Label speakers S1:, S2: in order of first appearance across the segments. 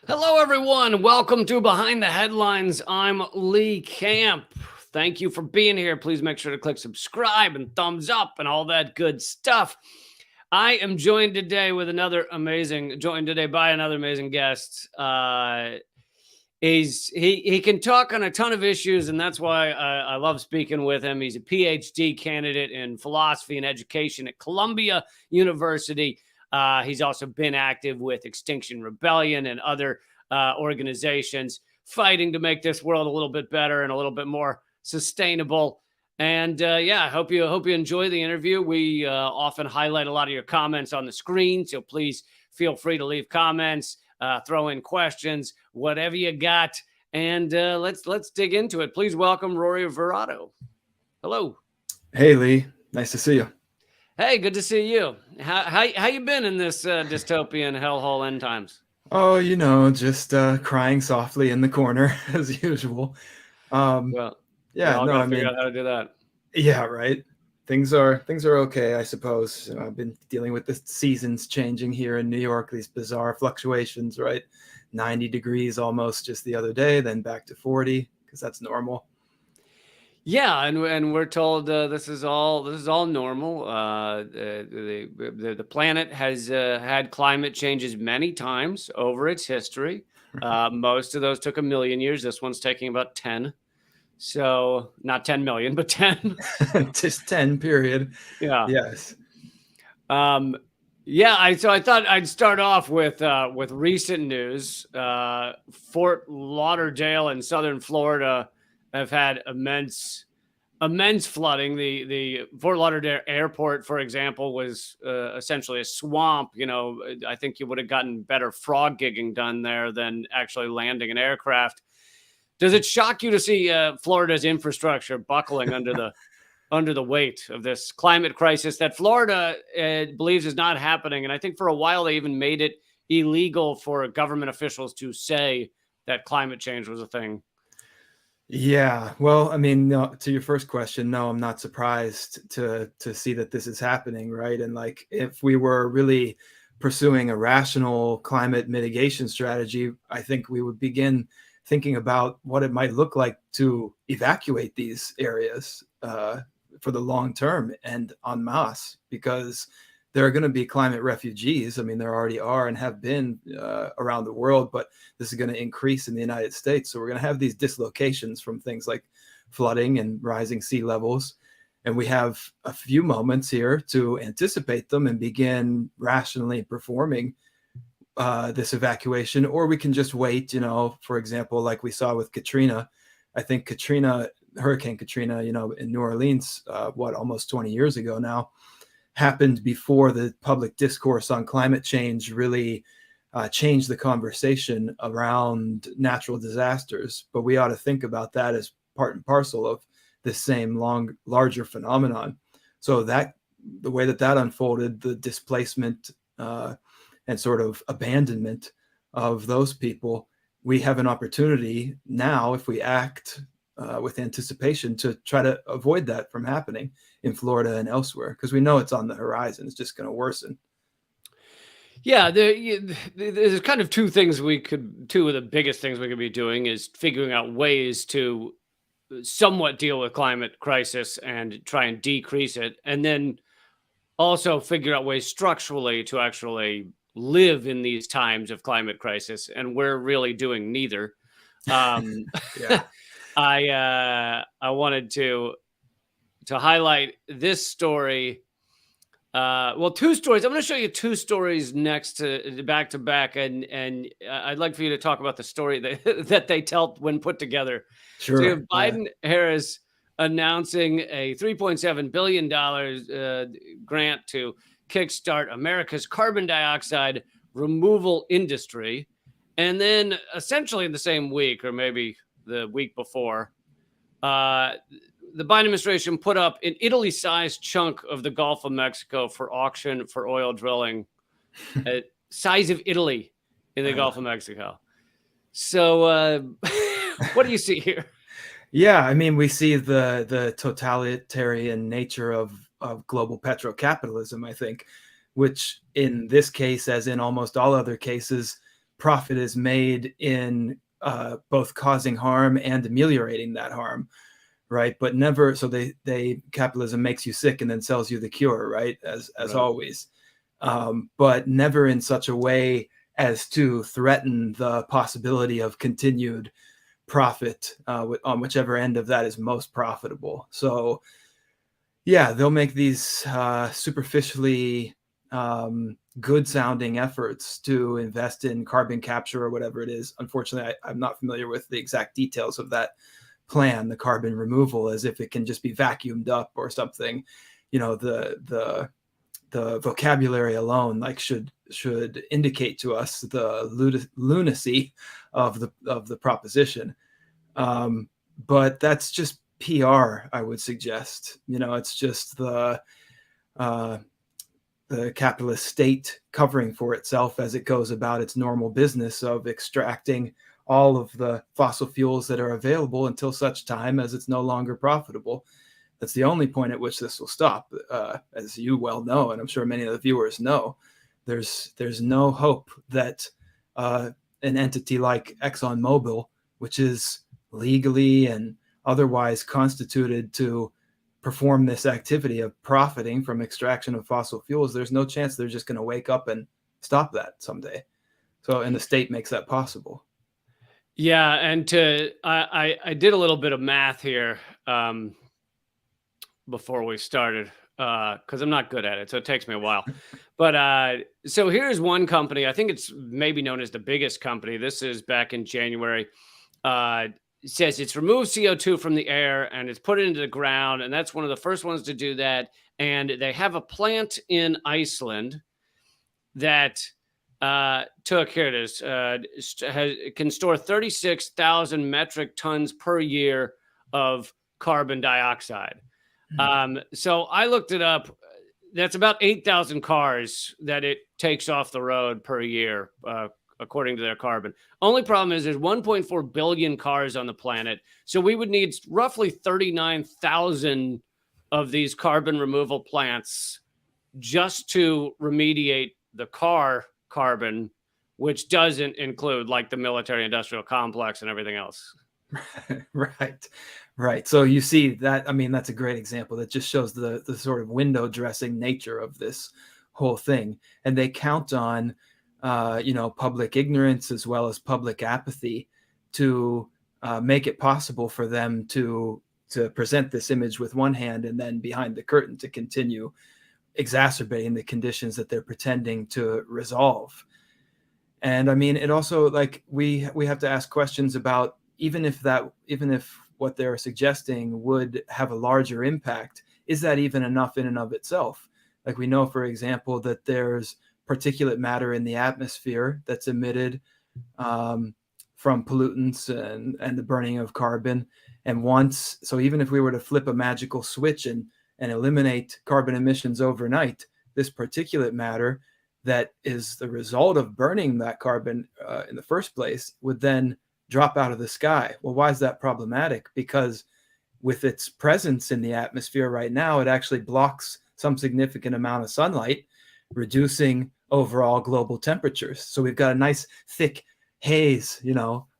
S1: Hello, everyone. Welcome to Behind the Headlines. I'm Lee Camp. Thank you for being here. Please make sure to click subscribe and thumbs up and all that good stuff. I am joined today by another amazing guest. He can talk on a ton of issues, and that's why I love speaking with him. He's a PhD candidate in philosophy and education at Columbia University. He's also been active with Extinction Rebellion and other organizations fighting to make this world a little bit better and a little bit more sustainable. And I hope you enjoy the interview. We often highlight a lot of your comments on the screen, so please feel free to leave comments, throw in questions, whatever you got, and let's dig into it. Please welcome Rory Verrado. Hello.
S2: Hey Lee, nice to see you.
S1: Hey, good to see you. How you been in this dystopian hellhole end times?
S2: Oh, just crying softly in the corner as usual. Um,
S1: Well, we
S2: yeah,
S1: all
S2: no,
S1: got
S2: I
S1: to figure
S2: mean,
S1: out how to do that.
S2: yeah, right. Things are okay, I suppose. I've been dealing with the seasons changing here in New York, these bizarre fluctuations, right? 90 degrees almost just the other day, then back to 40 because that's normal.
S1: Yeah, and we're told this is all normal. The planet has had climate changes many times over its history. Most of those took a million years. This one's taking about 10. So not 10 million, but 10.
S2: Just 10 period.
S1: Yeah.
S2: Yes.
S1: So I thought I'd start off with recent news. Fort Lauderdale in southern Florida have had immense flooding. The Fort Lauderdale airport, for example, was essentially a swamp. I think you would have gotten better frog gigging done there than actually landing an aircraft. Does it shock you to see Florida's infrastructure buckling under the weight of this climate crisis that Florida believes is not happening? And I think for a while they even made it illegal for government officials to say that climate change was a thing.
S2: Yeah, well, I mean, no, to your first question, no, I'm not surprised to see that this is happening, right? And like, if we were really pursuing a rational climate mitigation strategy, I think we would begin thinking about what it might look like to evacuate these areas for the long term and en masse, because there are going to be climate refugees. I mean, there already are and have been around the world, but this is going to increase in the United States. So we're going to have these dislocations from things like flooding and rising sea levels. And we have a few moments here to anticipate them and begin rationally performing this evacuation. Or we can just wait, for example, like we saw with Katrina. I think Hurricane Katrina, in New Orleans, almost 20 years ago now, happened before the public discourse on climate change really changed the conversation around natural disasters. But we ought to think about that as part and parcel of this same larger phenomenon. So that the way that unfolded, the displacement and sort of abandonment of those people, we have an opportunity now, if we act with anticipation, to try to avoid that from happening in Florida and elsewhere, because we know it's on the horizon. It's just going to worsen.
S1: Yeah, there's kind of two of the biggest things we could be doing is figuring out ways to somewhat deal with climate crisis and try and decrease it, and then also figure out ways structurally to actually live in these times of climate crisis. And we're really doing neither.
S2: Yeah.
S1: I wanted to highlight this story. Two stories. I'm going to show you two stories next to back, and I'd like for you to talk about the story that they tell when put together.
S2: Sure.
S1: So you have Biden Harris announcing a $3.7 billion grant to kickstart America's carbon dioxide removal industry. And then essentially in the same week, or maybe the week before, the Biden administration put up an Italy-sized chunk of the Gulf of Mexico for auction for oil drilling, size of Italy in the Gulf of Mexico. So what do you see here?
S2: Yeah, I mean, we see the totalitarian nature of global petrocapitalism, I think, which in this case, as in almost all other cases, profit is made in both causing harm and ameliorating that harm, right? But never, so they capitalism makes you sick and then sells you the cure, right? As
S1: Right.
S2: always, but never in such a way as to threaten the possibility of continued profit on whichever end of that is most profitable. So yeah, they'll make these superficially good sounding efforts to invest in carbon capture or whatever it is. Unfortunately, I'm not familiar with the exact details of that plan, the carbon removal, as if it can just be vacuumed up or something. You know, the vocabulary alone like should indicate to us the lunacy of the proposition. But that's just PR, I would suggest. You know, it's just uh, the capitalist state covering for itself as it goes about its normal business of extracting all of the fossil fuels that are available until such time as it's no longer profitable. That's the only point at which this will stop. As you well know, and I'm sure many of the viewers know, there's no hope that an entity like ExxonMobil, which is legally and otherwise constituted to perform this activity of profiting from extraction of fossil fuels, there's no chance they're just going to wake up and stop that someday. So, and the state makes that possible.
S1: Yeah, and I did a little bit of math here before we started because I'm not good at it, so it takes me a while. But so here's one company. I think it's maybe known as the biggest company. This is back in January. It says it's removed CO2 from the air and it's put it into the ground, and that's one of the first ones to do that. And they have a plant in Iceland that took, here it is, can store 36,000 metric tons per year of carbon dioxide. So I looked it up. That's about 8,000 cars that it takes off the road per year, according to their carbon. Only problem is there's 1.4 billion cars on the planet. So we would need roughly 39,000 of these carbon removal plants just to remediate the car carbon, which doesn't include like the military industrial complex and everything else.
S2: Right. So you see that, I mean, that's a great example that just shows the sort of window dressing nature of this whole thing. And they count on, public ignorance as well as public apathy to make it possible for them to present this image with one hand and then behind the curtain to continue exacerbating the conditions that they're pretending to resolve. And I mean, it also, like, we have to ask questions about even if what they're suggesting would have a larger impact, is that even enough in and of itself? Like, we know, for example, that there's particulate matter in the atmosphere that's emitted from pollutants and the burning of carbon. And so even if we were to flip a magical switch and eliminate carbon emissions overnight, this particulate matter that is the result of burning that carbon in the first place would then drop out of the sky. Well, why is that problematic? Because with its presence in the atmosphere right now, it actually blocks some significant amount of sunlight, reducing overall global temperatures. So we've got a nice thick haze,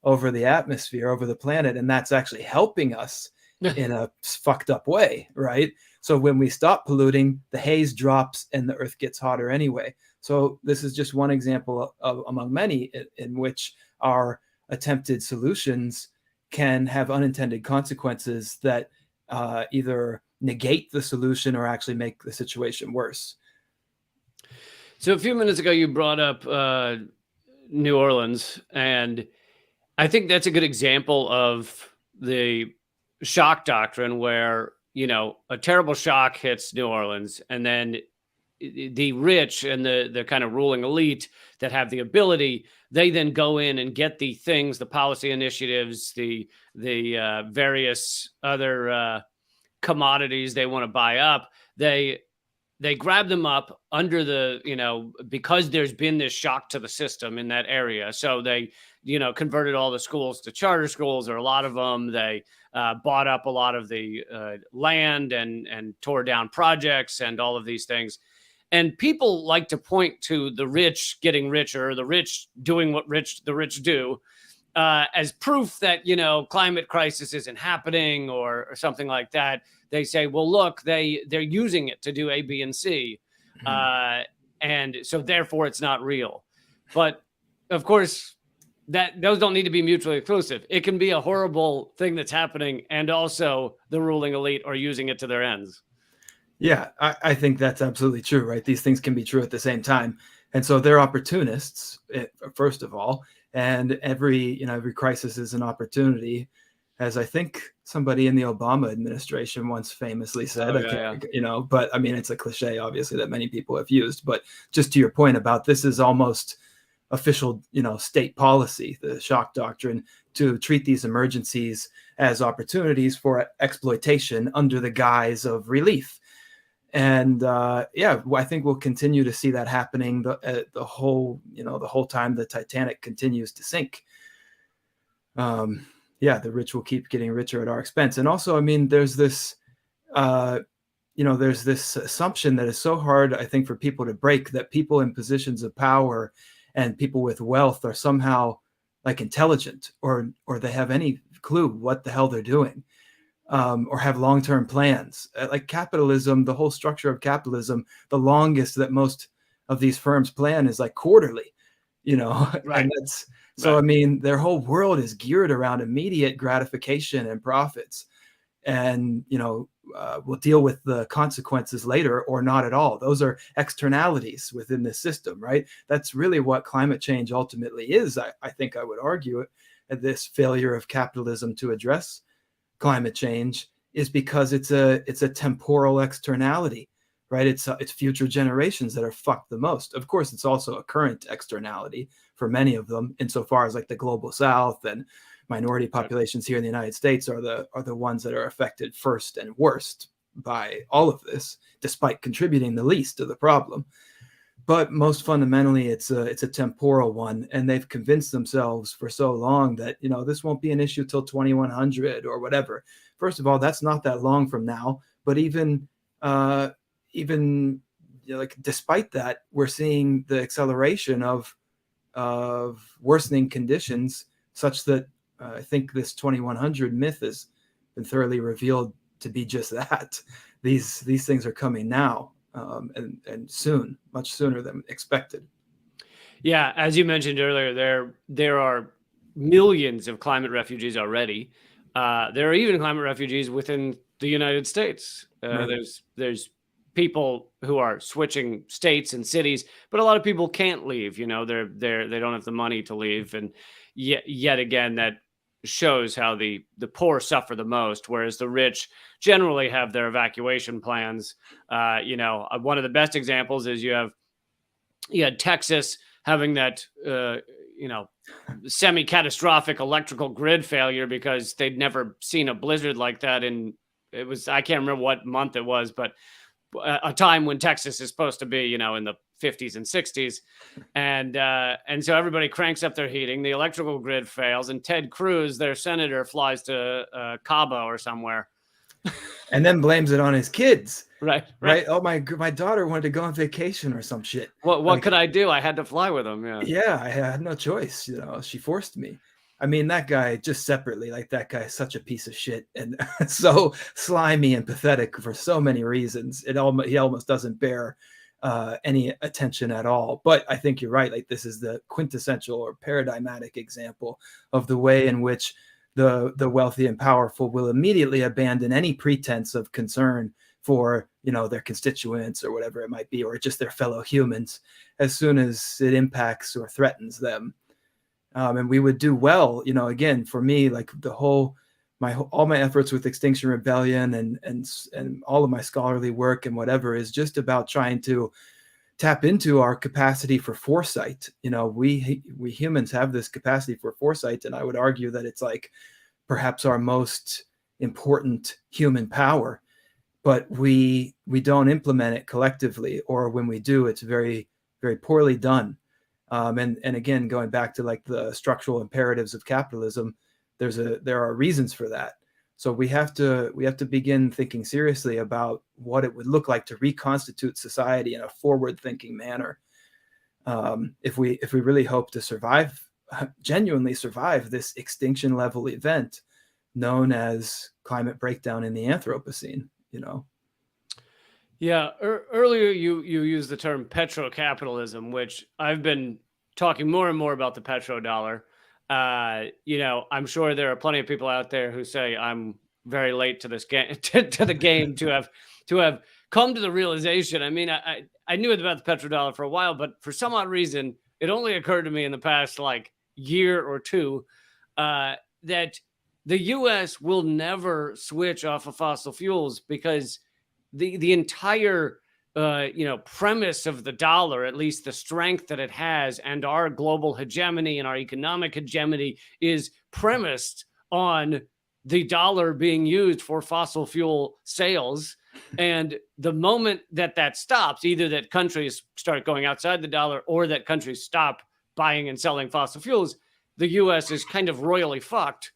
S2: over the atmosphere, over the planet, and that's actually helping us in a fucked up way, right? So when we stop polluting, the haze drops and the earth gets hotter anyway. So this is just one example among many in which our attempted solutions can have unintended consequences that either negate the solution or actually make the situation worse.
S1: So a few minutes ago, you brought up New Orleans, and I think that's a good example of the shock doctrine where, a terrible shock hits New Orleans, and then the rich and the kind of ruling elite that have the ability, they then go in and get the things, the policy initiatives, the various other commodities they want to buy up. They grab them up under the, because there's been this shock to the system in that area. So they, converted all the schools to charter schools, or a lot of them. They bought up a lot of the land and tore down projects and all of these things. And people like to point to the rich getting richer, or the rich doing what the rich do, as proof that, climate crisis isn't happening, or something like that. They say, well, look, they're using it to do A, B, and C,
S2: Mhm.
S1: and so therefore it's not real. But of course, that those don't need to be mutually exclusive. It can be a horrible thing that's happening, and also the ruling elite are using it to their ends.
S2: Yeah, I think that's absolutely true, right? These things can be true at the same time. And so they're opportunists, first of all, and every crisis is an opportunity, as I think somebody in the Obama administration once famously said.
S1: Oh
S2: I
S1: yeah,
S2: can't,
S1: yeah.
S2: but I mean, it's a cliche, obviously, that many people have used. But just to your point about this is almost official, state policy, the shock doctrine, to treat these emergencies as opportunities for exploitation under the guise of relief. And yeah, I think we'll continue to see that happening the whole time the Titanic continues to sink. Yeah, the rich will keep getting richer at our expense. And also, I mean, there's this there's this assumption that is so hard, I think, for people to break, that people in positions of power and people with wealth are somehow like intelligent, or they have any clue what the hell they're doing. Or have long-term plans. Like capitalism, the whole structure of capitalism, the longest that most of these firms plan is like quarterly,
S1: Right,
S2: and that's so.
S1: right.
S2: I mean, their whole world is geared around immediate gratification and profits, and we'll deal with the consequences later or not at all. Those are externalities within this system, right? That's really what climate change ultimately is. I think I would argue it, this failure of capitalism to address climate change is because it's a temporal externality, right? It's future generations that are fucked the most. Of course, it's also a current externality for many of them, insofar as like the global South and minority populations here in the United States are the ones that are affected first and worst by all of this, despite contributing the least to the problem. But most fundamentally, it's a temporal one, and they've convinced themselves for so long that this won't be an issue till 2100 or whatever. First of all, that's not that long from now. But even like despite that, we're seeing the acceleration of worsening conditions, such that I think this 2100 myth has been thoroughly revealed to be just that. These things are coming now. And soon, much sooner than expected.
S1: Yeah, as you mentioned earlier, there are millions of climate refugees already. There are even climate refugees within the United States.
S2: Right.
S1: There's people who are switching states and cities, but a lot of people can't leave. They don't have the money to leave, and yet again, that shows how the poor suffer the most, whereas the rich generally have their evacuation plans. One of the best examples is you had Texas having that semi-catastrophic electrical grid failure because they'd never seen a blizzard like that I can't remember what month it was, but a time when Texas is supposed to be in the 50s and 60s, and so everybody cranks up their heating, the electrical grid fails, and Ted Cruz, their senator, flies to Cabo or somewhere,
S2: and then blames it on his kids.
S1: right.
S2: Right. Oh, my daughter wanted to go on vacation or some shit.
S1: What could I do? I had to fly with them.
S2: Yeah, I had no choice. She forced me. I mean, that guy, just separately, like, that guy is such a piece of shit and so slimy and pathetic for so many reasons. He almost doesn't bear any attention at all. But I think you're right. Like, this is the quintessential or paradigmatic example of the way in which the wealthy and powerful will immediately abandon any pretense of concern for their constituents or whatever it might be, or just their fellow humans, as soon as it impacts or threatens them. And we would do well, again, for me, like all my efforts with Extinction Rebellion and all of my scholarly work and whatever is just about trying to tap into our capacity for foresight. We humans have this capacity for foresight, and I would argue that it's like perhaps our most important human power, but we don't implement it collectively, or when we do, it's very, very poorly done. And again, going back to like the structural imperatives of capitalism, there are reasons for that. So we have to begin thinking seriously about what it would look like to reconstitute society in a forward-thinking manner, if we really hope to survive, genuinely survive this extinction level event known as climate breakdown in the Anthropocene.
S1: Yeah, earlier you used the term petrocapitalism, which I've been talking more and more about the petrodollar. I'm sure there are plenty of people out there who say I'm very late to this game to the game to have come to the realization. I mean, I knew about the petrodollar for a while, but for some odd reason, it only occurred to me in the past like year or two that the U.S. will never switch off of fossil fuels because the entire premise of the dollar, at least the strength that it has, and our global hegemony and our economic hegemony is premised on the dollar being used for fossil fuel sales. And the moment that stops, either that countries start going outside the dollar or that countries stop buying and selling fossil fuels, the US is kind of royally fucked.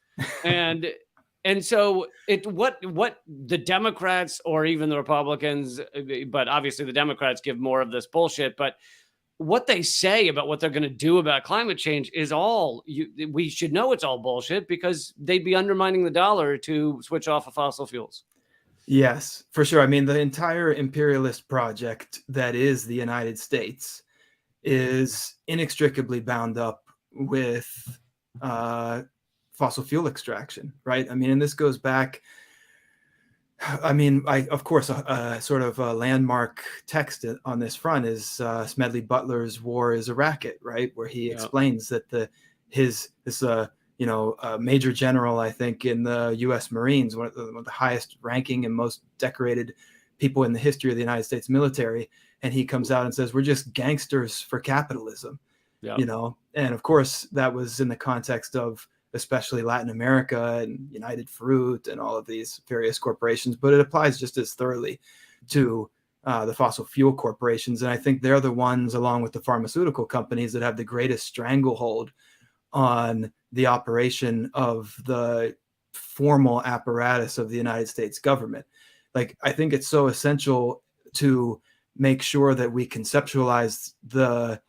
S1: And so what the Democrats or even the Republicans, but obviously the Democrats give more of this bullshit, but what they say about what they're going to do about climate change is we should know it's all bullshit, because they'd be undermining the dollar to switch off of fossil fuels.
S2: Yes, for sure. I mean, the entire imperialist project that is the United States is inextricably bound up with fossil fuel extraction, right? I mean, and this goes back, of course, sort of a landmark text on this front is Smedley Butler's War is a Racket, right? Where he explains that this major general, I think, in the U.S. Marines, one of the highest ranking and most decorated people in the history of the United States military, and he comes out and says, we're just gangsters for capitalism, and of course that was in the context of especially Latin America and United Fruit and all of these various corporations, but it applies just as thoroughly to the fossil fuel corporations. And I think they're the ones, along with the pharmaceutical companies, that have the greatest stranglehold on the operation of the formal apparatus of the United States government. Like, I think it's so essential to make sure that we conceptualize the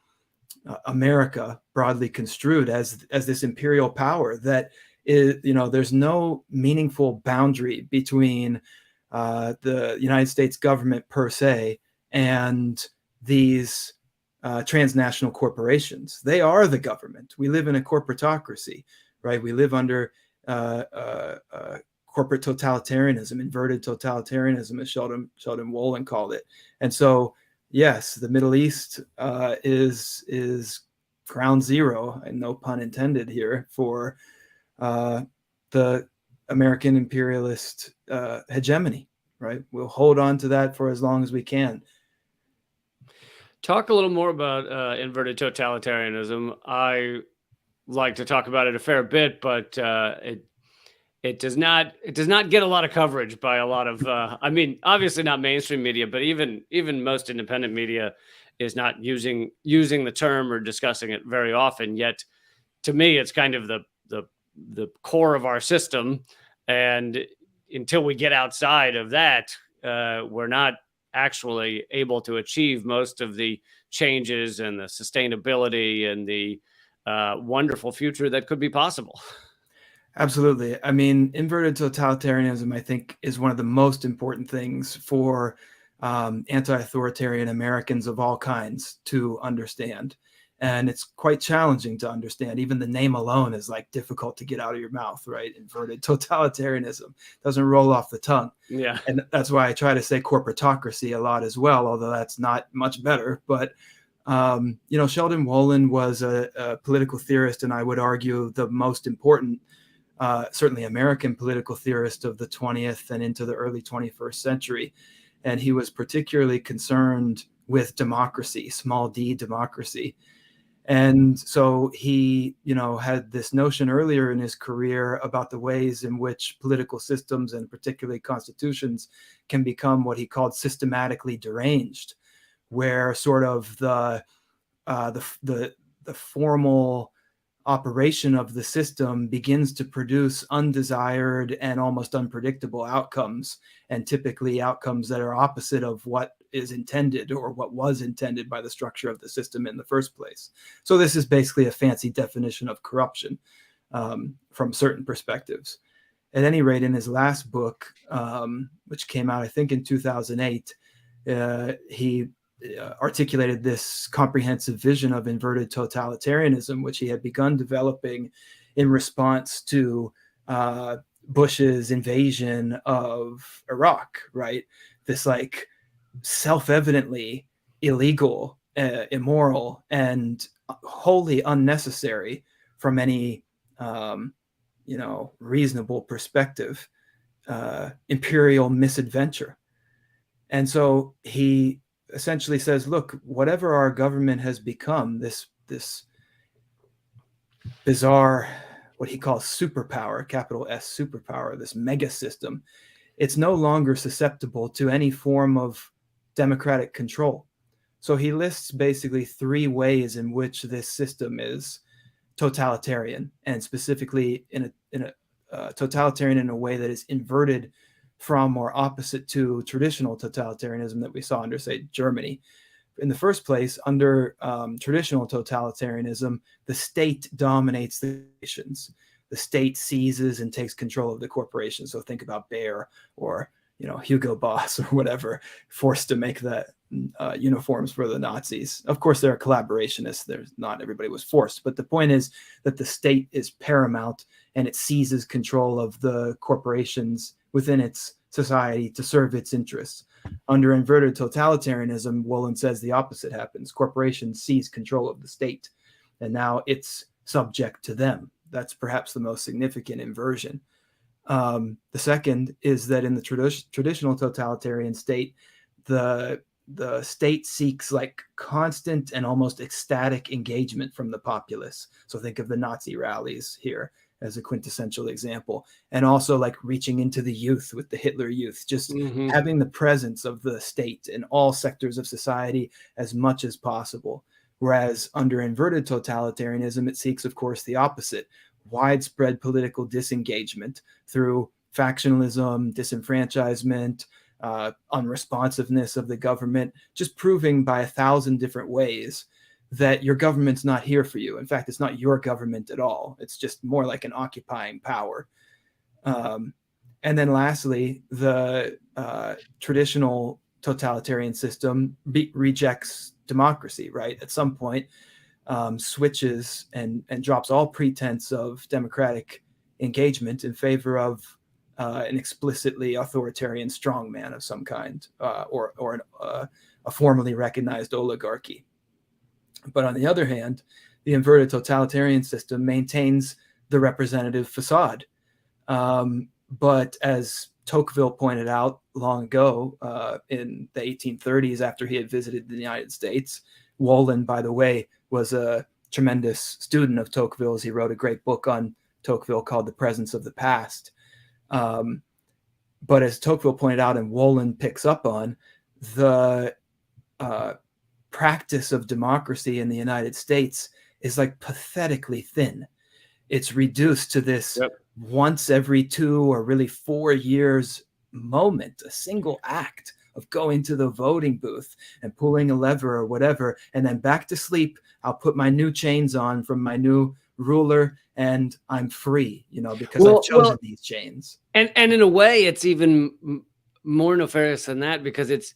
S2: America broadly construed as this imperial power that is, there's no meaningful boundary between the United States government per se and these transnational corporations. They are the government. We live in a corporatocracy, right? We live under corporate totalitarianism, inverted totalitarianism, as Sheldon Wolin called it. And so, yes, the Middle East is ground zero, and no pun intended here, for the American imperialist hegemony, right? We'll hold on to that for as long as we can.
S1: Talk a little more about inverted totalitarianism. I like to talk about it a fair bit, but it does not get a lot of coverage by a lot of obviously not mainstream media, but even most independent media is not using the term or discussing it very often. Yet to me, it's kind of the core of our system, and until we get outside of that, we're not actually able to achieve most of the changes and the sustainability and the wonderful future that could be possible.
S2: Absolutely. I mean, inverted totalitarianism, I think, is one of the most important things for anti-authoritarian Americans of all kinds to understand. And it's quite challenging to understand. Even the name alone is like difficult to get out of your mouth, right? Inverted totalitarianism doesn't roll off the tongue.
S1: Yeah.
S2: And that's why I try to say corporatocracy a lot as well, although that's not much better. But Sheldon Wolin was a political theorist, and I would argue the most important, certainly American political theorist of the 20th and into the early 21st century. And he was particularly concerned with democracy, small d democracy. And so he, had this notion earlier in his career about the ways in which political systems, and particularly constitutions, can become what he called systematically deranged, where sort of the formal operation of the system begins to produce undesired and almost unpredictable outcomes, and typically outcomes that are opposite of what is intended or what was intended by the structure of the system in the first place. So this is basically a fancy definition of corruption from certain perspectives. At any rate, in his last book, which came out, I think, in 2008, he articulated this comprehensive vision of inverted totalitarianism, which he had begun developing in response to Bush's invasion of Iraq, right? This like self-evidently illegal, immoral, and wholly unnecessary from any reasonable perspective, imperial misadventure. And so he essentially says, look, whatever our government has become, this bizarre, what he calls superpower, capital S superpower, this mega system, it's no longer susceptible to any form of democratic control. So he lists basically 3 ways in which this system is totalitarian, and specifically in a totalitarian in a way that is inverted from or opposite to traditional totalitarianism that we saw under, say, Germany. In the first place, under traditional totalitarianism, the state dominates the nations. The state seizes and takes control of the corporation. So think about Bayer or Hugo Boss or whatever, forced to make the uniforms for the Nazis. Of course, there are collaborationists. There's not everybody was forced, but the point is that the state is paramount and it seizes control of the corporations within its society to serve its interests. Under inverted totalitarianism, Wolin says the opposite happens. Corporations seize control of the state, and now it's subject to them. That's perhaps the most significant inversion. The second is that in the traditional totalitarian state, the state seeks like constant and almost ecstatic engagement from the populace. So think of the Nazi rallies here as a quintessential example, and also like reaching into the youth with the Hitler Youth, just having the presence of the state in all sectors of society as much as possible. Whereas under inverted totalitarianism, it seeks, of course, the opposite: widespread political disengagement through factionalism, disenfranchisement, unresponsiveness of the government, just proving by 1,000 different ways that your government's not here for you. In fact, it's not your government at all. It's just more like an occupying power. And then lastly, the traditional totalitarian system rejects democracy, right? At some point, switches and drops all pretense of democratic engagement in favor of an explicitly authoritarian strongman of some kind, or a formally recognized oligarchy. But on the other hand, the inverted totalitarian system maintains the representative facade. But as Tocqueville pointed out long ago, in the 1830s, after he had visited the United States, Wolin, by the way, was a tremendous student of Tocqueville's. He wrote a great book on Tocqueville called The Presence of the Past. But as Tocqueville pointed out and Wolin picks up on, the practice of democracy in the United States is like pathetically thin. It's reduced to this once every 2 or really 4 years moment, a single act of going to the voting booth and pulling a lever or whatever, and then back to sleep. I'll put my new chains on from my new ruler and I'm free, because I've chosen these chains.
S1: And in a way, it's even more nefarious than that, because it's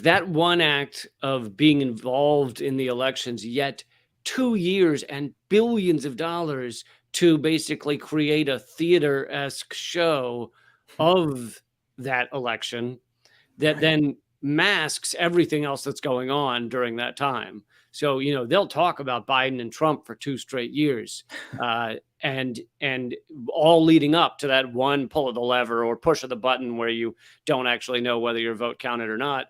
S1: that one act of being involved in the elections, yet 2 years and billions of dollars to basically create a theater-esque show of that election that then masks everything else that's going on during that time. So, they'll talk about Biden and Trump for 2 straight years, and all leading up to that one pull of the lever or push of the button where you don't actually know whether your vote counted or not.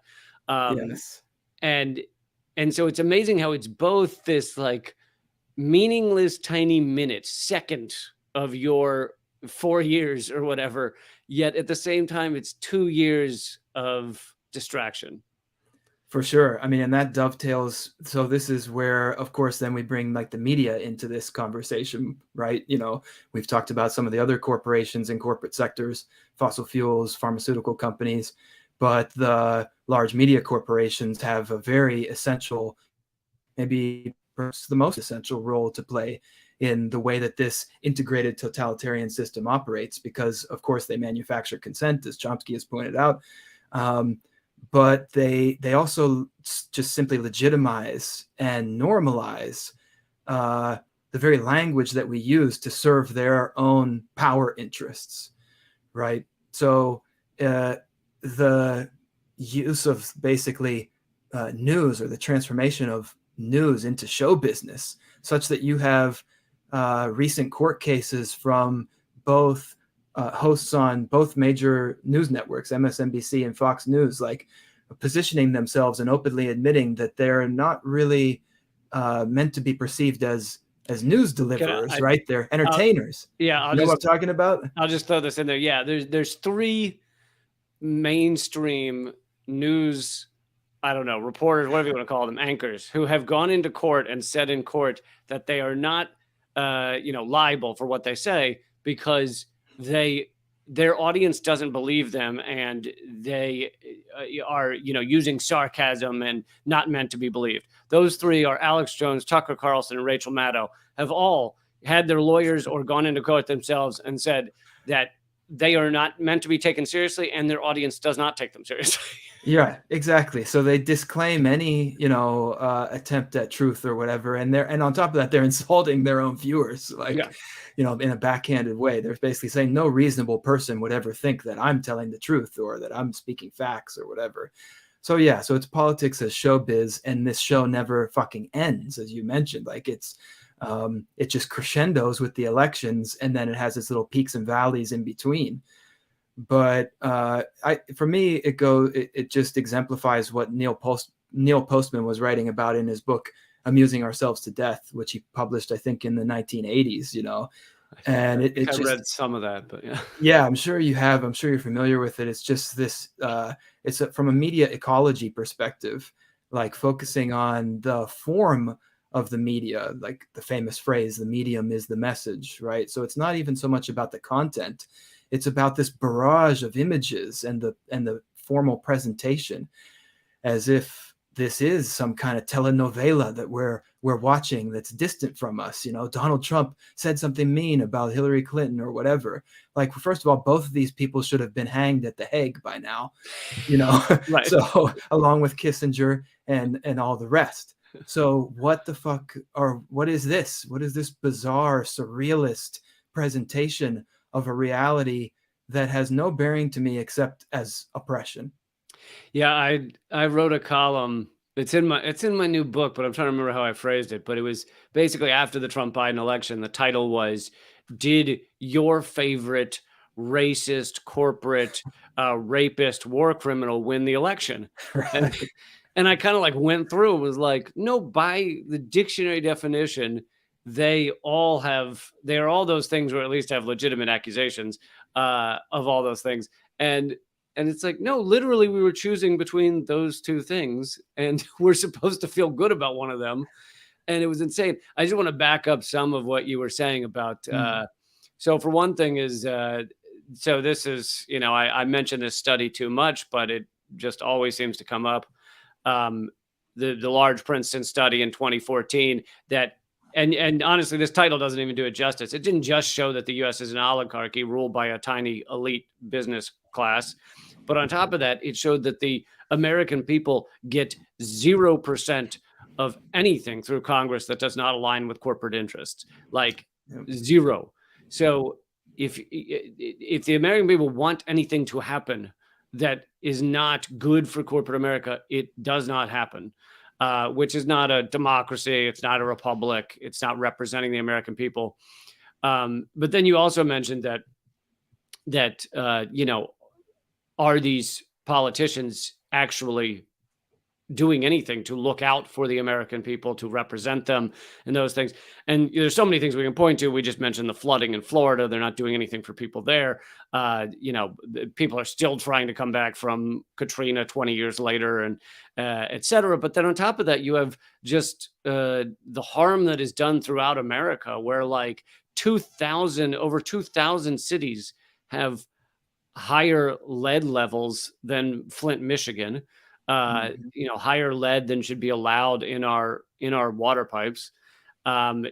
S2: Yes.
S1: And so it's amazing how it's both this like meaningless tiny minute, second of your 4 years or whatever, yet at the same time, it's 2 years of distraction.
S2: For sure. I mean, and that dovetails. So this is where, of course, then we bring like the media into this conversation, right? You know, we've talked about some of the other corporations and corporate sectors, fossil fuels, pharmaceutical companies, but the large media corporations have a very essential, maybe perhaps the most essential role to play in the way that this integrated totalitarian system operates, because of course they manufacture consent, as Chomsky has pointed out. But they also just simply legitimize and normalize the very language that we use to serve their own power interests, right? So the use of basically news, or the transformation of news into show business, such that you have recent court cases from both hosts on both major news networks, MSNBC and Fox News, like positioning themselves and openly admitting that they're not really meant to be perceived as news deliverers, right? They're entertainers.
S1: Yeah,
S2: you know what I'm talking about?
S1: I'll just throw this in there. Yeah, there's three mainstream news, I don't know, reporters, whatever you want to call them, anchors, who have gone into court and said in court that they are not, liable for what they say, because their audience doesn't believe them, and they are, using sarcasm and not meant to be believed. Those three are Alex Jones, Tucker Carlson, and Rachel Maddow, have all had their lawyers or gone into court themselves and said that they are not meant to be taken seriously, and their audience does not take them seriously.
S2: Yeah, exactly. So they disclaim any, attempt at truth or whatever, and on top of that, they're insulting their own viewers, like, in a backhanded way. They're basically saying no reasonable person would ever think that I'm telling the truth or that I'm speaking facts or whatever. So yeah, so it's politics as showbiz, and this show never fucking ends, as you mentioned. Like it just crescendos with the elections, and then it has its little peaks and valleys in between. But for me, it just exemplifies what Neil Postman was writing about in his book Amusing Ourselves to Death, which he published, I think, in the 1980s. And I
S1: read some of that, but
S2: yeah, I'm sure you have. I'm sure you're familiar with it. It's just this. From a media ecology perspective, like focusing on the form of the media, like the famous phrase, "The medium is the message," right? So it's not even so much about the content. It's about this barrage of images and the formal presentation, as if this is some kind of telenovela that we're watching that's distant from us. Donald Trump said something mean about Hillary Clinton or whatever. Like, first of all, both of these people should have been hanged at The Hague by now,
S1: Right.
S2: So along with Kissinger and all the rest. So what the fuck, or what is this? What is this bizarre, surrealist presentation of a reality that has no bearing to me except as oppression?
S1: Yeah, I wrote a column. It's in my new book, but I'm trying to remember how I phrased it. But it was basically after the Trump-Biden election. The title was, "Did your favorite racist, corporate, rapist, war criminal win the election?"
S2: Right.
S1: And I kind of like went through and was like, no, by the dictionary definition, they are all those things, or at least have legitimate accusations of all those things. And it's like, no, literally, we were choosing between those two things, and we're supposed to feel good about one of them. And it was insane. I just want to back up some of what you were saying about. So for one thing is, so this is, I mentioned this study too much, but it just always seems to come up. The large Princeton study in 2014 that, and honestly, this title doesn't even do it justice. It didn't just show that the U.S. is an oligarchy ruled by a tiny elite business class, but on top of that, it showed that the American people get 0% of anything through Congress that does not align with corporate interests, like zero. So if the American people want anything to happen that is not good for corporate America, it does not happen, which is not a democracy. It's not a republic. It's not representing the American people. But then you also mentioned that are these politicians actually doing anything to look out for the American people, to represent them and those things. And there's so many things we can point to. We just mentioned the flooding in Florida. They're not doing anything for people there. People are still trying to come back from Katrina 20 years later, and et cetera. But then on top of that, you have just the harm that is done throughout America, where like over 2,000 cities have higher lead levels than Flint, Michigan. Higher lead than should be allowed in our water pipes.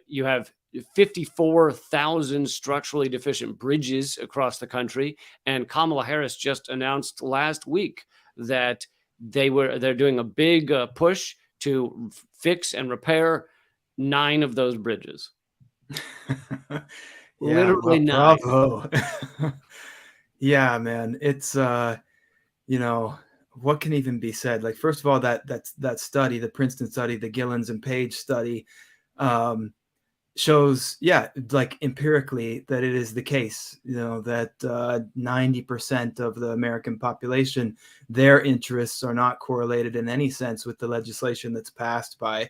S1: You have 54,000 structurally deficient bridges across the country, and Kamala Harris just announced last week that they're doing a big push to fix and repair 9 of those bridges. Literally 9.
S2: Bravo. Yeah, man. It's what can even be said? Like, first of all, that study, the Princeton study, the Gillens and Page study, shows, like empirically, that it is the case, that 90% of the American population, their interests are not correlated in any sense with the legislation that's passed by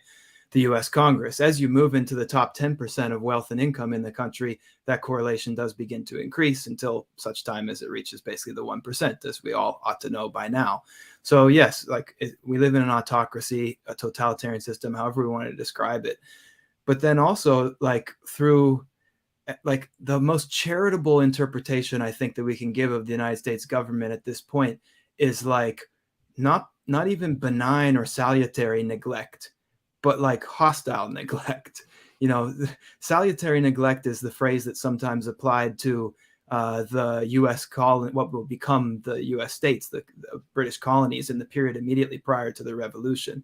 S2: the U.S. Congress. As you move into the top 10% of wealth and income in the country, that correlation does begin to increase until such time as it reaches basically the 1%, as we all ought to know by now. So yes, we live in an autocracy, a totalitarian system, however we want to describe it. But then also, through the most charitable interpretation I think that we can give of the United States government at this point is not even benign or salutary neglect, but hostile neglect. Salutary neglect is the phrase that's sometimes applied to the U.S. what will become the U.S. states, the British colonies in the period immediately prior to the Revolution,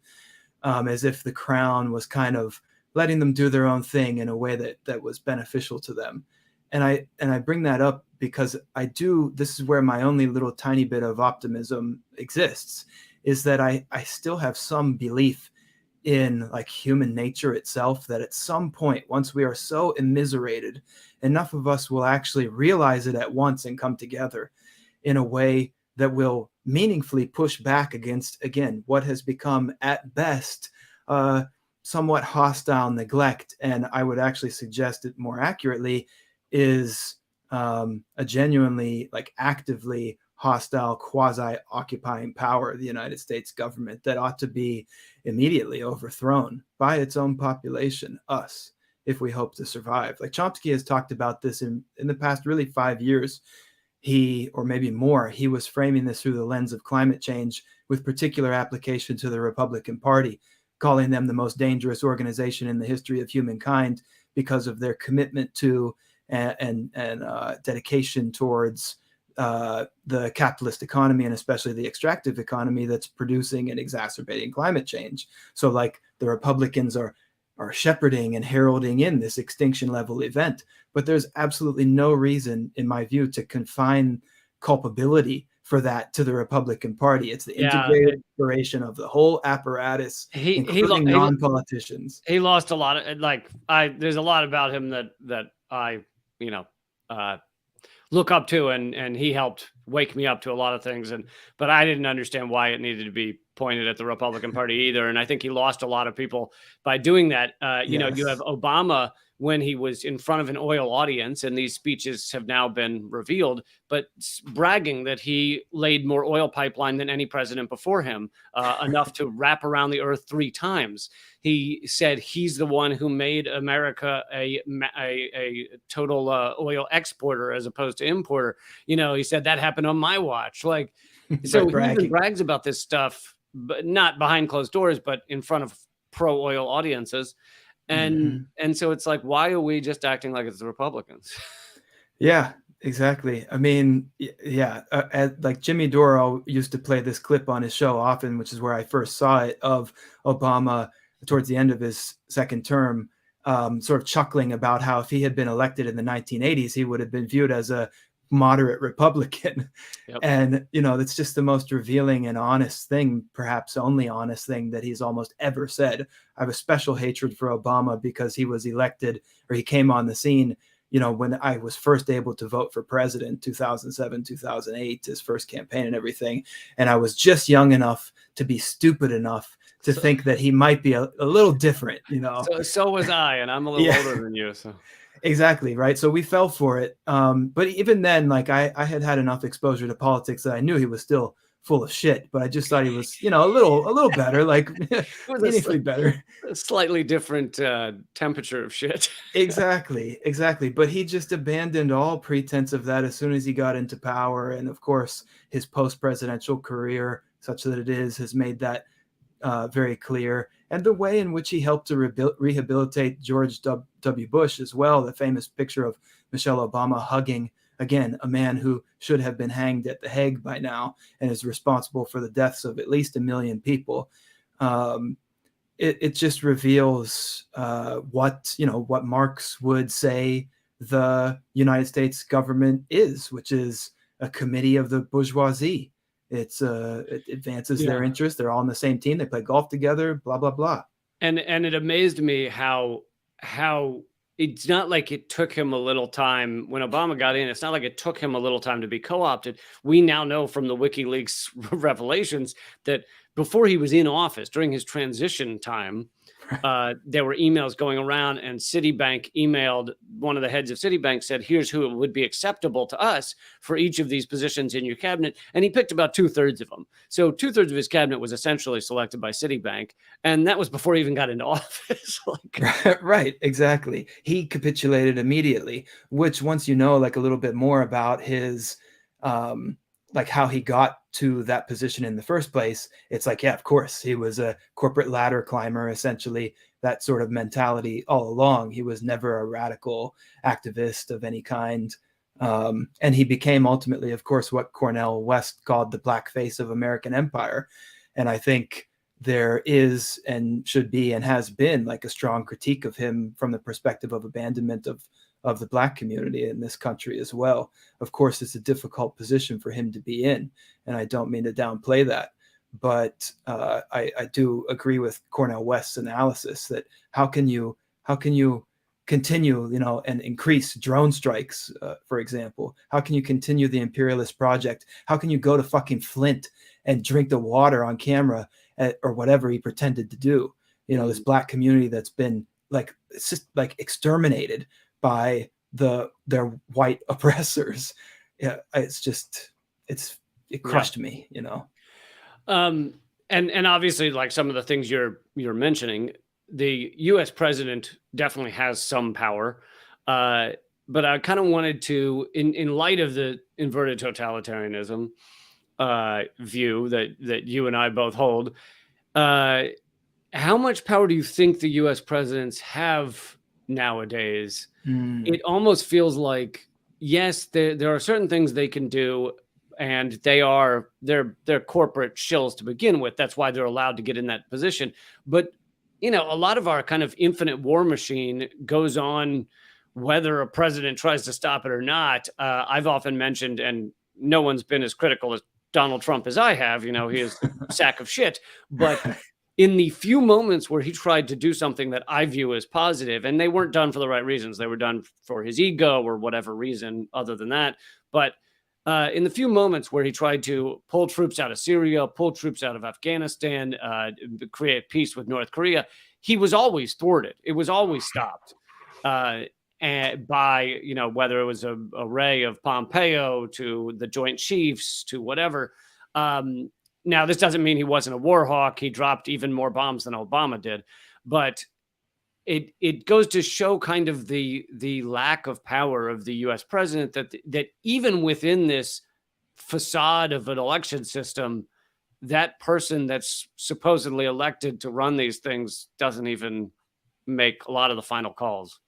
S2: as if the crown was kind of letting them do their own thing in a way that was beneficial to them. And I bring that up because this is where my only little tiny bit of optimism exists, is that I still have some belief in human nature itself, that at some point, once we are so immiserated, enough of us will actually realize it at once and come together in a way that will meaningfully push back against, again, what has become at best somewhat hostile neglect. And I would actually suggest it more accurately is a genuinely actively hostile quasi-occupying power of the United States government that ought to be immediately overthrown by its own population, us, if we hope to survive. Chomsky has talked about this in the past really 5 years. Or maybe more, he was framing this through the lens of climate change with particular application to the Republican Party, calling them the most dangerous organization in the history of humankind because of their commitment to and dedication towards the capitalist economy, and especially the extractive economy that's producing and exacerbating climate change. So the Republicans are shepherding and heralding in this extinction level event, but there's absolutely no reason, in my view, to confine culpability for that to the Republican Party. It's the integrated operation of the whole apparatus, including non-politicians.
S1: He lost a lot of there's a lot about him that I look up to, and he helped wake me up to a lot of things. But I didn't understand why it needed to be pointed at the Republican Party either. And I think he lost a lot of people by doing that. You have Obama when he was in front of an oil audience, and these speeches have now been revealed, but bragging that he laid more oil pipeline than any president before him, enough to wrap around the earth 3 times. He said he's the one who made America a total oil exporter as opposed to importer. He said that happened on my watch. So he even brags about this stuff, but not behind closed doors, but in front of pro-oil audiences. And so it's why are we just acting like it's the Republicans?
S2: Yeah, exactly. I mean, Jimmy Dore used to play this clip on his show often, which is where I first saw it, of Obama towards the end of his second term, sort of chuckling about how if he had been elected in the 1980s, he would have been viewed as a moderate Republican. Yep. And, that's just the most revealing and honest thing, perhaps only honest thing that he's almost ever said. I have a special hatred for Obama because he was elected, or he came on the scene when I was first able to vote for president, 2007, 2008, his first campaign and everything. And I was just young enough to be stupid enough to think that he might be a little different,
S1: So was I, and I'm a little
S2: Yeah.
S1: older than you. So
S2: Exactly, right. So we fell for it. But even then, like I had enough exposure to politics that I knew he was still full of shit. But I just thought he was, a little better, like
S1: it was
S2: meaningfully better.
S1: a slightly different temperature of shit.
S2: Exactly. But he just abandoned all pretense of that as soon as he got into power. And of course, his post-presidential career, such that it is, has made that very clear. And the way in which he helped to rehabilitate George W. Bush as well, the famous picture of Michelle Obama hugging, again, a man who should have been hanged at The Hague by now and is responsible for the deaths of at least 1 million people. It just reveals what Marx would say the United States government is, which is a committee of the bourgeoisie. It advances their interests. They're all on the same team. They play golf together, blah, blah, blah.
S1: And it amazed me how it's not like it took him a little time when Obama got in. It's not like it took him a little time to be co-opted. We now know from the WikiLeaks revelations that before he was in office, during his transition time, there were emails going around, and Citibank emailed one of the heads of Citibank, said, here's who would be acceptable to us for each of these positions in your cabinet. And he picked about 2/3 of them. So 2/3 of his cabinet was essentially selected by Citibank. And that was before he even got into office.
S2: Right, exactly. He capitulated immediately, which once a little bit more about his, how he got to that position in the first place, it's like, yeah, of course, he was a corporate ladder climber, essentially, that sort of mentality all along. He was never a radical activist of any kind. And he became ultimately, of course, what Cornel West called the black face of American empire. And I think there is and should be and has been like a strong critique of him from the perspective of abandonment of the Black community in this country as well. Of course, it's a difficult position for him to be in, and I don't mean to downplay that. But I do agree with Cornel West's analysis that how can you continue, and increase drone strikes, for example? How can you continue the imperialist project? How can you go to fucking Flint and drink the water on camera or whatever he pretended to do? This Black community that's been it's just exterminated by their white oppressors. Yeah, it crushed me,
S1: And obviously, like some of the things you're mentioning, the U.S. president definitely has some power. But I kind of wanted to, in light of the inverted totalitarianism view that you and I both hold, how much power do you think the U.S. presidents have nowadays? It almost feels like, yes, there are certain things they can do, and they're corporate shills to begin with. That's why they're allowed to get in that position. But a lot of our kind of infinite war machine goes on whether a president tries to stop it or not. I've often mentioned, and no one's been as critical as Donald Trump as I have. He is a sack of shit. But in the few moments where he tried to do something that I view as positive, and they weren't done for the right reasons, they were done for his ego or whatever reason other than that. But in the few moments where he tried to pull troops out of Syria, pull troops out of Afghanistan, create peace with North Korea, he was always thwarted. It was always stopped and by, whether it was a array of Pompeo to the Joint Chiefs to whatever. Now, this doesn't mean he wasn't a war hawk. He dropped even more bombs than Obama did. But it goes to show kind of the lack of power of the U.S. president, that even within this facade of an election system, that person that's supposedly elected to run these things doesn't even make a lot of the final calls.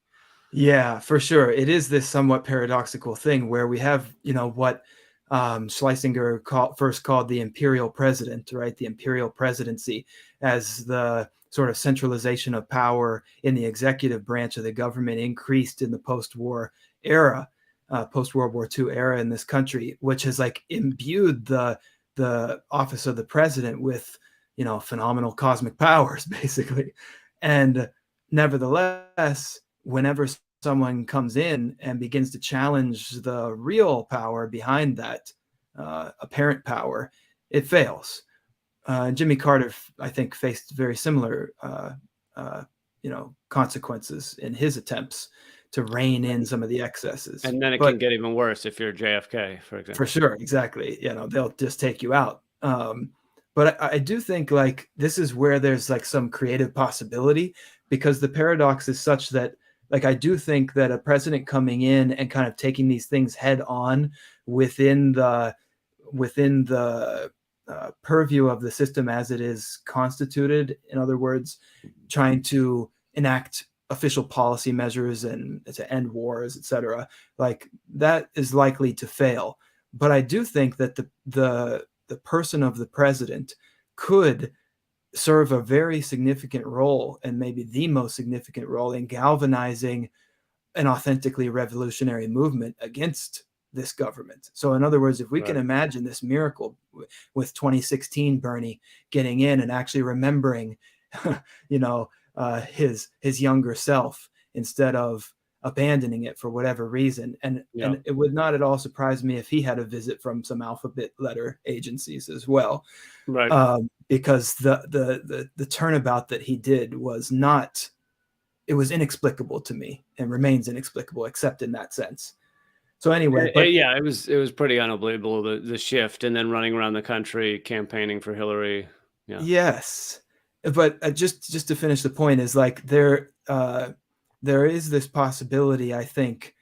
S2: Yeah, for sure. It is this somewhat paradoxical thing where we have, what Schlesinger first called the imperial president, right? The imperial presidency as the sort of centralization of power in the executive branch of the government increased in the post-war era, post-World War II era in this country, which has imbued the office of the president with, phenomenal cosmic powers, basically. And nevertheless, whenever someone comes in and begins to challenge the real power behind that apparent power, it fails. Jimmy Carter, I think, faced very similar, consequences in his attempps to rein in some of the excesses.
S1: And then it
S2: But
S1: can get even worse if you're JFK, for example.
S2: for sure, exactly. They'll just take you out. But I do think like this is where there's like some creative possibility, because the paradox is such that like I do think that a president coming in and kind of taking these things head on within the purview of the system as it is constituted, in other words, trying to enact official policy measures and to end wars, etc., like that is likely to fail. But I do think that the person of the president could serve a very significant role, and maybe the most significant role, in galvanizing an authentically revolutionary movement against this government. So in other words, if we can imagine this miracle with 2016 Bernie getting in and actually remembering, his younger self instead of abandoning it for whatever reason. And it would not at all surprise me if he had a visit from some alphabet letter agencies as well.
S1: Right.
S2: Because the turnabout that he did was not, it was inexplicable to me and remains inexplicable, except in that sense. So anyway,
S1: it was pretty unbelievable, the shift, and then running around the country campaigning for Hillary. Yeah.
S2: Yes. But just to finish the point is like there is this possibility, I think,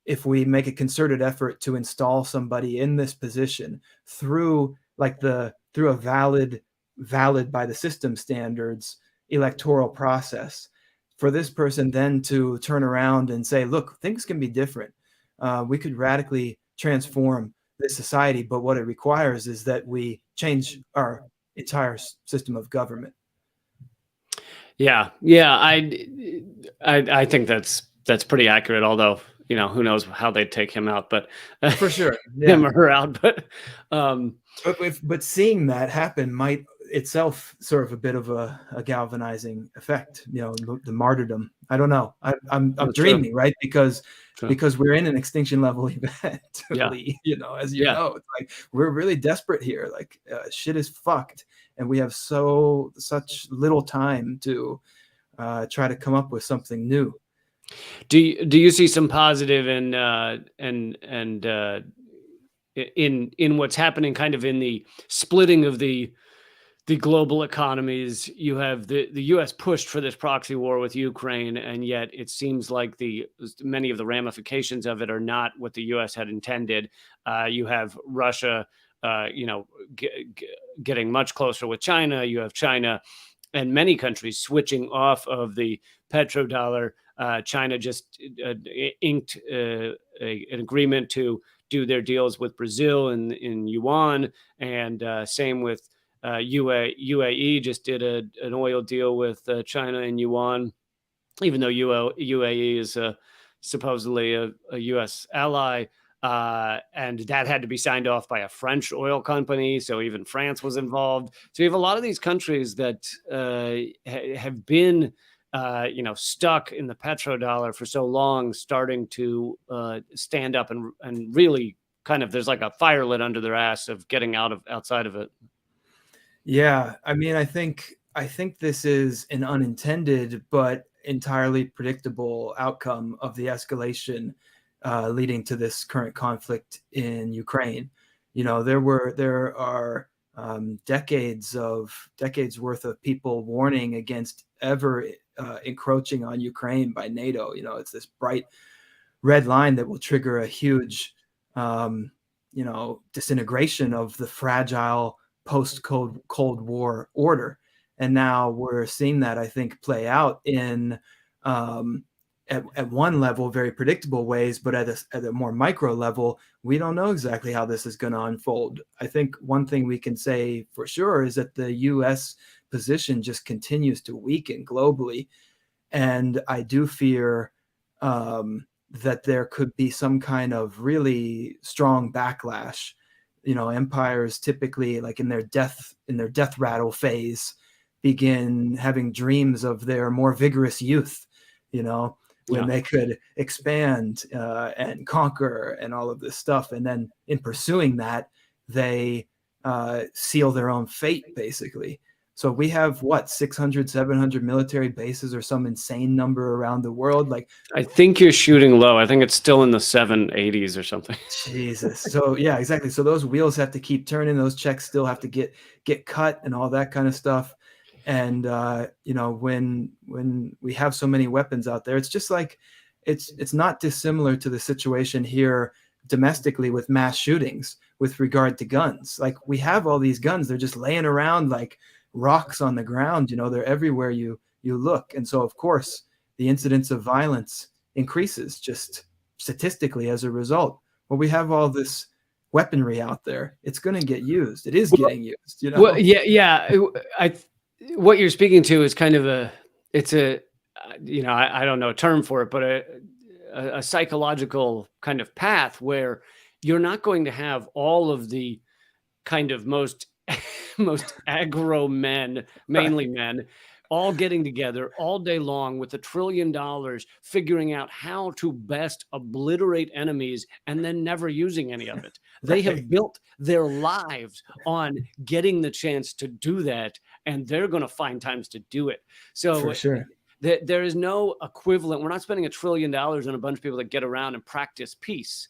S2: if we make a concerted effort to install somebody in this position through a valid by the system standards electoral process, for this person then to turn around and say, look, things can be different. We could radically transform this society, but what it requires is that we change our entire system of government.
S1: Yeah. I think that's pretty accurate. Although who knows how they'd take him out, but
S2: for sure,
S1: him or her out.
S2: But seeing that happen might itself serve a bit of a galvanizing effect. The martyrdom. I don't know. I'm dreaming, right? Because we're in an extinction level event. As you know, it's like we're really desperate here. Like shit is fucked, and we have such little time to try to come up with something new.
S1: Do you see some positive in what's happening, kind of in the splitting of the global economies? You have the U.S. pushed for this proxy war with Ukraine, and yet it seems like many of the ramifications of it are not what the U.S. had intended. You have Russia, getting much closer with China. You have China and many countries switching off of the petrodollar. China just inked an agreement to do their deals with Brazil in yuan, and same with UAE just did an oil deal with China in yuan, even though UAE is supposedly a U.S. ally. And that had to be signed off by a French oil company. So even France was involved. So you have a lot of these countries that have been stuck in the petrodollar for so long, starting to stand up and really kind of, there's like a fire lit under their ass of getting outside of it.
S2: Yeah, I mean, I think this is an unintended but entirely predictable outcome of the escalation leading to this current conflict in Ukraine. There are decades worth of people warning against ever encroaching on Ukraine by NATO. It's this bright red line that will trigger a huge disintegration of the fragile post-Cold War order. And now we're seeing that, I think, play out in at one level, very predictable ways, but at a more micro level, we don't know exactly how this is going to unfold. I think one thing we can say for sure is that the U.S. position just continues to weaken globally. And I do fear that there could be some kind of really strong backlash. Empires typically, like in their death rattle phase, begin having dreams of their more vigorous youth, when
S1: Yeah.
S2: they could expand and conquer and all of this stuff. And then in pursuing that, they seal their own fate, basically. So we have what, 600, 700 military bases or some insane number around the world. Like,
S1: I think you're shooting low. I think it's still in the 780s or something.
S2: Jesus. So yeah, exactly. So those wheels have to keep turning. Those checks still have to get cut and all that kind of stuff. And you know, when we have so many weapons out there, it's just like it's not dissimilar to the situation here domestically with mass shootings with regard to guns. Like, we have all these guns, they're just laying around like rocks on the ground. You know, they're everywhere you look. And so of course the incidence of violence increases just statistically as a result. Well, we have all this weaponry out there. It's going to get used. It is getting used, you know?
S1: Well, yeah. What you're speaking to is kind of it's a, you know, I don't know a term for it, but a psychological kind of path where you're not going to have all of the kind of most aggro men, mainly men, all getting together all day long with $1 trillion, figuring out how to best obliterate enemies and then never using any of it. They have built their lives on getting the chance to do that, and they're going to find times to do it. So
S2: For sure.
S1: there is no equivalent. We're not spending $1 trillion on a bunch of people that get around and practice peace.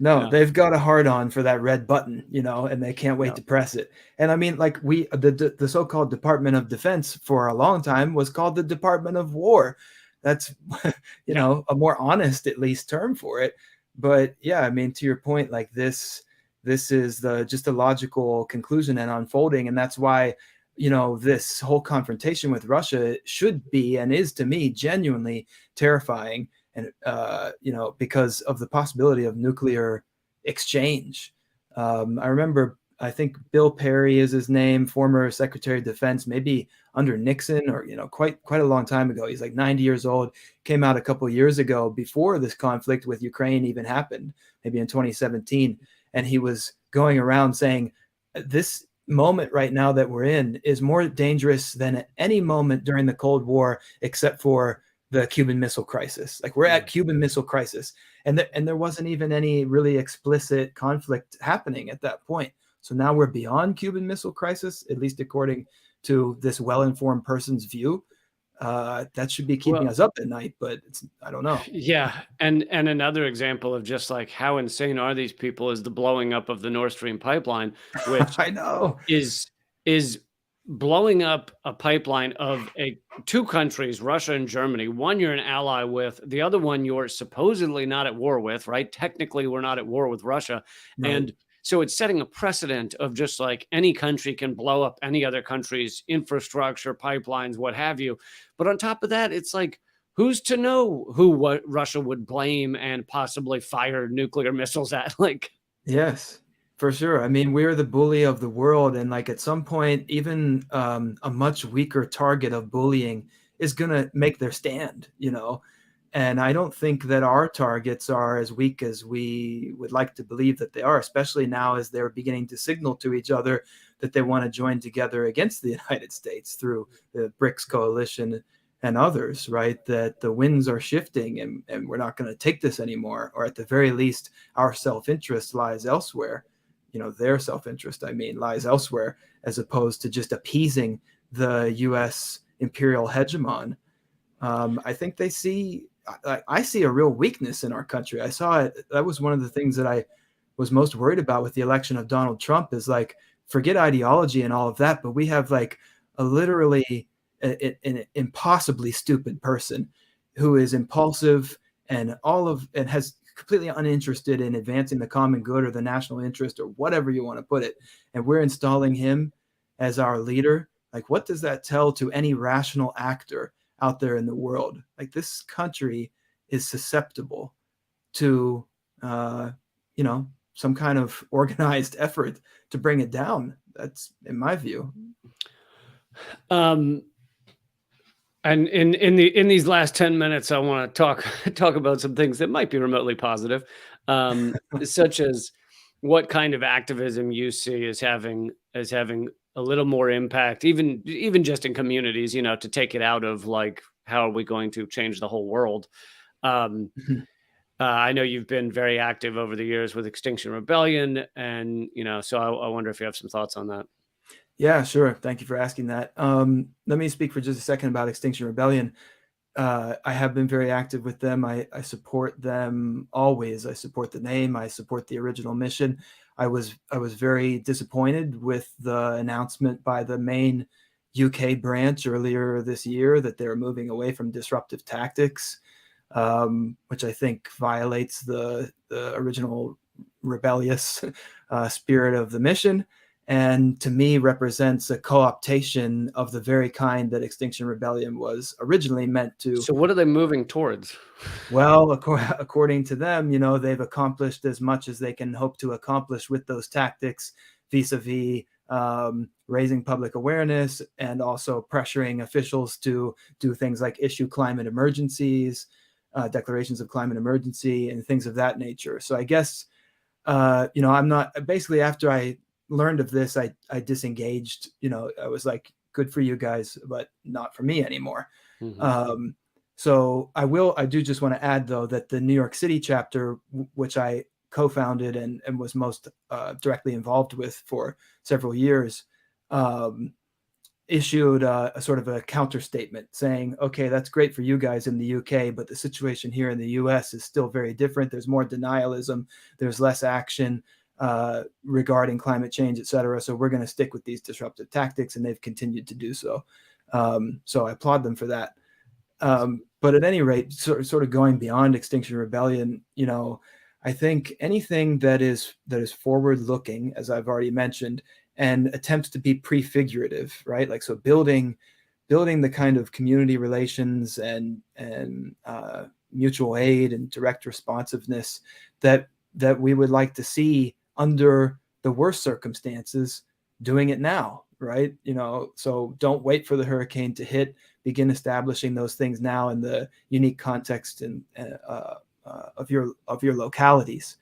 S2: No,
S1: yeah.
S2: they've got a hard on for that red button, you know, and they can't wait to press it. And I mean, like, the so-called Department of Defense for a long time was called the Department of War. That's, you know, a more honest, at least, term for it. But yeah, I mean, to your point, like, this is just a logical conclusion and unfolding. And that's why, you know, this whole confrontation with Russia should be, and is to me, genuinely terrifying. And, you know, because of the possibility of nuclear exchange. I remember, I think Bill Perry is his name, former Secretary of Defense, maybe under Nixon, or, you know, quite a long time ago. He's like 90 years old, came out a couple of years ago before this conflict with Ukraine even happened, maybe in 2017. And he was going around saying, this moment right now that we're in is more dangerous than at any moment during the Cold War, except for the Cuban Missile Crisis. Like, we're at Cuban Missile Crisis, and there wasn't even any really explicit conflict happening at that point. So now we're beyond Cuban Missile Crisis, at least according to this well-informed person's view. That should be keeping us up at night, but I don't know.
S1: Yeah, and another example of just like how insane are these people is the blowing up of the Nord Stream pipeline, which
S2: I know
S1: is blowing up a pipeline of two countries, Russia and Germany. One you're an ally with, the other one you're supposedly not at war with, right? Technically, we're not at war with Russia.
S2: Right.
S1: And so it's setting a precedent of just like any country can blow up any other country's infrastructure, pipelines, what have you. But on top of that, it's like, who's to know what Russia would blame and possibly fire nuclear missiles at? Like,
S2: yes. For sure. I mean, we're the bully of the world. And like, at some point, even a much weaker target of bullying is going to make their stand, you know? And I don't think that our targets are as weak as we would like to believe that they are, especially now as they're beginning to signal to each other that they want to join together against the United States through the BRICS coalition and others, right? That the winds are shifting, and we're not going to take this anymore, or at the very least, our self-interest lies elsewhere. You know, their self-interest, I mean, lies elsewhere, as opposed to just appeasing the U.S. imperial hegemon. I think they see, I see a real weakness in our country. I saw it. That was one of the things that I was most worried about with the election of Donald Trump, is like, forget ideology and all of that, but we have like a literally an impossibly stupid person who is impulsive and has completely uninterested in advancing the common good or the national interest or whatever you want to put it. And we're installing him as our leader. Like, what does that tell to any rational actor out there in the world? Like, this country is susceptible to, you know, some kind of organized effort to bring it down. That's in my view.
S1: And in these last 10 minutes, I want to talk about some things that might be remotely positive, such as what kind of activism you see as having a little more impact, even just in communities, you know, to take it out of like how are we going to change the whole world? Um, I know you've been very active over the years with Extinction Rebellion, and so I wonder if you have some thoughts on that.
S2: Yeah, sure. Thank you for asking that. Let me speak for just a second about Extinction Rebellion. I have been very active with them. I support them always. I support the name. I support the original mission. I was very disappointed with the announcement by the main UK branch earlier this year that they're moving away from disruptive tactics, which I think violates the original rebellious spirit of the mission, and to me represents a co-optation of the very kind that Extinction Rebellion was originally meant to.
S1: So what are they moving towards?
S2: Well, according to them, they've accomplished as much as they can hope to accomplish with those tactics, vis-a-vis raising public awareness and also pressuring officials to do things like issue climate emergencies, declarations of climate emergency, and things of that nature. So I guess, I'm not, basically after I learned of this, I disengaged. I was like, good for you guys, but not for me anymore.
S1: Mhm.
S2: So I do just want to add, though, that the New York City chapter, which I co-founded and was most directly involved with for several years, um, issued a sort of a counter statement saying, okay, that's great for you guys in the UK, but the situation here in the US is still very different. There's more denialism. There's less action regarding climate change, et cetera. So we're going to stick with these disruptive tactics, and they've continued to do so. So I applaud them for that. But at any rate, sort of going beyond Extinction Rebellion, I think anything that is forward looking, as I've already mentioned, and attempts to be prefigurative, right? Like, so building the kind of community relations and mutual aid and direct responsiveness that we would like to see under the worst circumstances, doing it now, right? So don't wait for the hurricane to hit. Begin establishing those things now in the unique context and of your localities.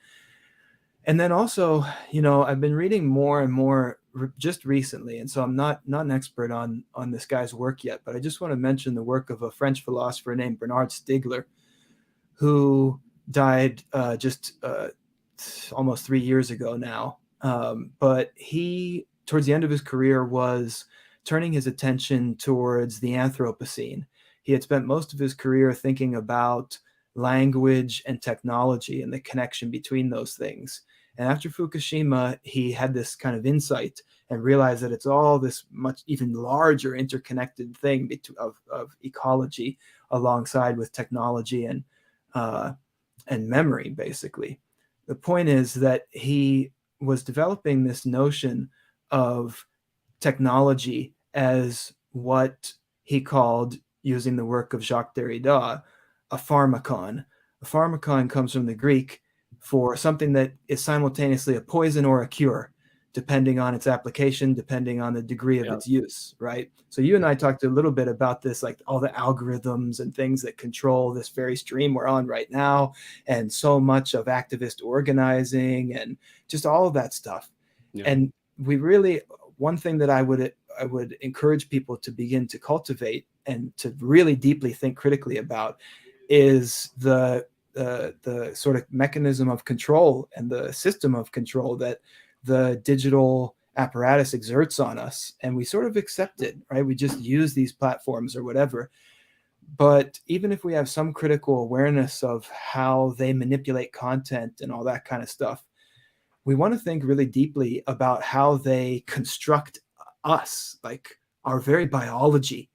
S2: And then also, I've been reading more and more just recently, and so I'm not an expert on this guy's work yet, but I just want to mention the work of a French philosopher named Bernard Stiegler, who died just almost 3 years ago now. But he, towards the end of his career, was turning his attention towards the Anthropocene. He had spent most of his career thinking about language and technology and the connection between those things. And after Fukushima, he had this kind of insight and realized that it's all this much even larger interconnected thing of ecology alongside with technology and memory, basically. The point is that he was developing this notion of technology as what he called, using the work of Jacques Derrida, a pharmacon. A pharmacon comes from the Greek for something that is simultaneously a poison or a cure, depending on its application, depending on the degree of its use, right? So you and I talked a little bit about this, like all the algorithms and things that control this very stream we're on right now, and so much of activist organizing and just all of that stuff.
S1: Yeah.
S2: And we really, one thing that I would encourage people to begin to cultivate and to really deeply think critically about is the sort of mechanism of control and the system of control that the digital apparatus exerts on us, and we sort of accept it, right? We just use these platforms or whatever. But even if we have some critical awareness of how they manipulate content and all that kind of stuff, we want to think really deeply about how they construct us, like our very biology.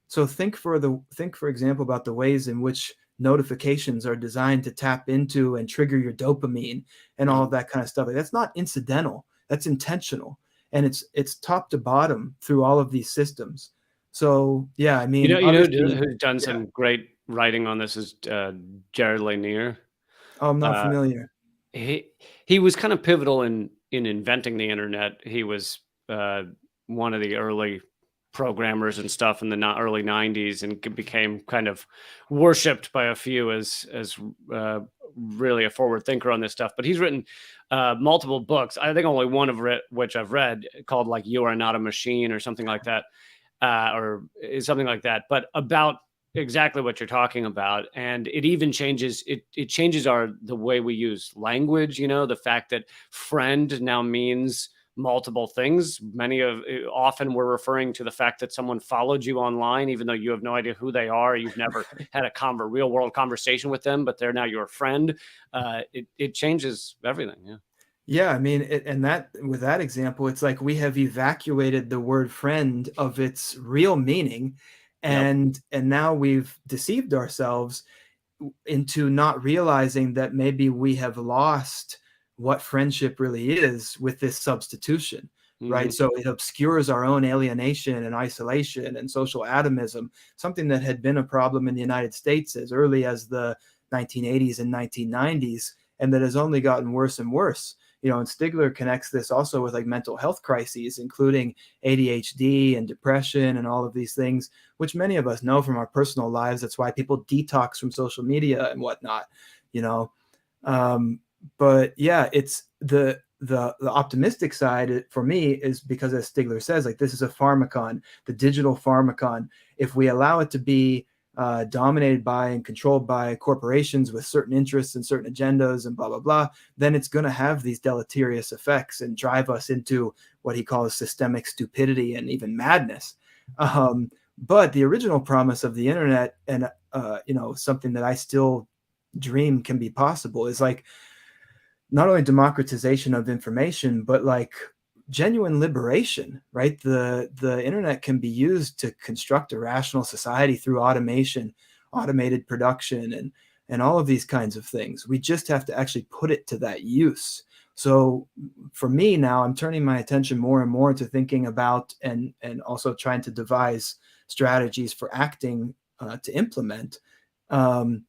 S2: So think for example about the ways in which notifications are designed to tap into and trigger your dopamine and all of that kind of stuff. Like, that's not incidental, that's intentional, and it's top to bottom through all of these systems. So yeah, I mean, obviously,
S1: Who's done
S2: yeah.
S1: some great writing on this is Jared Lanier.
S2: Oh, I'm not
S1: Uh,
S2: familiar.
S1: he was kind of pivotal in inventing the internet. He was one of the early programmers and stuff in the early 90s, and became kind of worshipped by a few as really a forward thinker on this stuff. But he's written multiple books. I think only one of which I've read, called like "You Are Not a Machine" or something like that, or something like that. But about exactly what you're talking about, and it even changes it changes the way we use language. The fact that friend now means multiple things. Often we're referring to the fact that someone followed you online, even though you have no idea who they are. You've never had a real world conversation with them, but they're now your friend. It changes everything. Yeah.
S2: Yeah, I mean, and that with that example, it's like we have evacuated the word friend of its real meaning,
S1: Yep.
S2: and now we've deceived ourselves into not realizing that maybe we have lost what friendship really is with this substitution,
S1: Hmm.
S2: right? So it obscures our own alienation and isolation and social atomism, something that had been a problem in the United States as early as the 1980s and 1990s, and that has only gotten worse and worse. And Stigler connects this also with like mental health crises, including ADHD and depression and all of these things, which many of us know from our personal lives. That's why people detox from social media and whatnot, you know. But yeah, it's the optimistic side for me is because, as Stigler says, like this is a pharmacon, the digital pharmacon. If we allow it to be dominated by and controlled by corporations with certain interests and certain agendas and blah, blah, blah, then it's going to have these deleterious effects and drive us into what he calls systemic stupidity and even madness. But the original promise of the internet and, something that I still dream can be possible is like not only democratization of information, but like genuine liberation, right? The internet can be used to construct a rational society through automation, automated production, and all of these kinds of things. We just have to actually put it to that use. So for me now, I'm turning my attention more and more to thinking about and also trying to devise strategies for acting to implement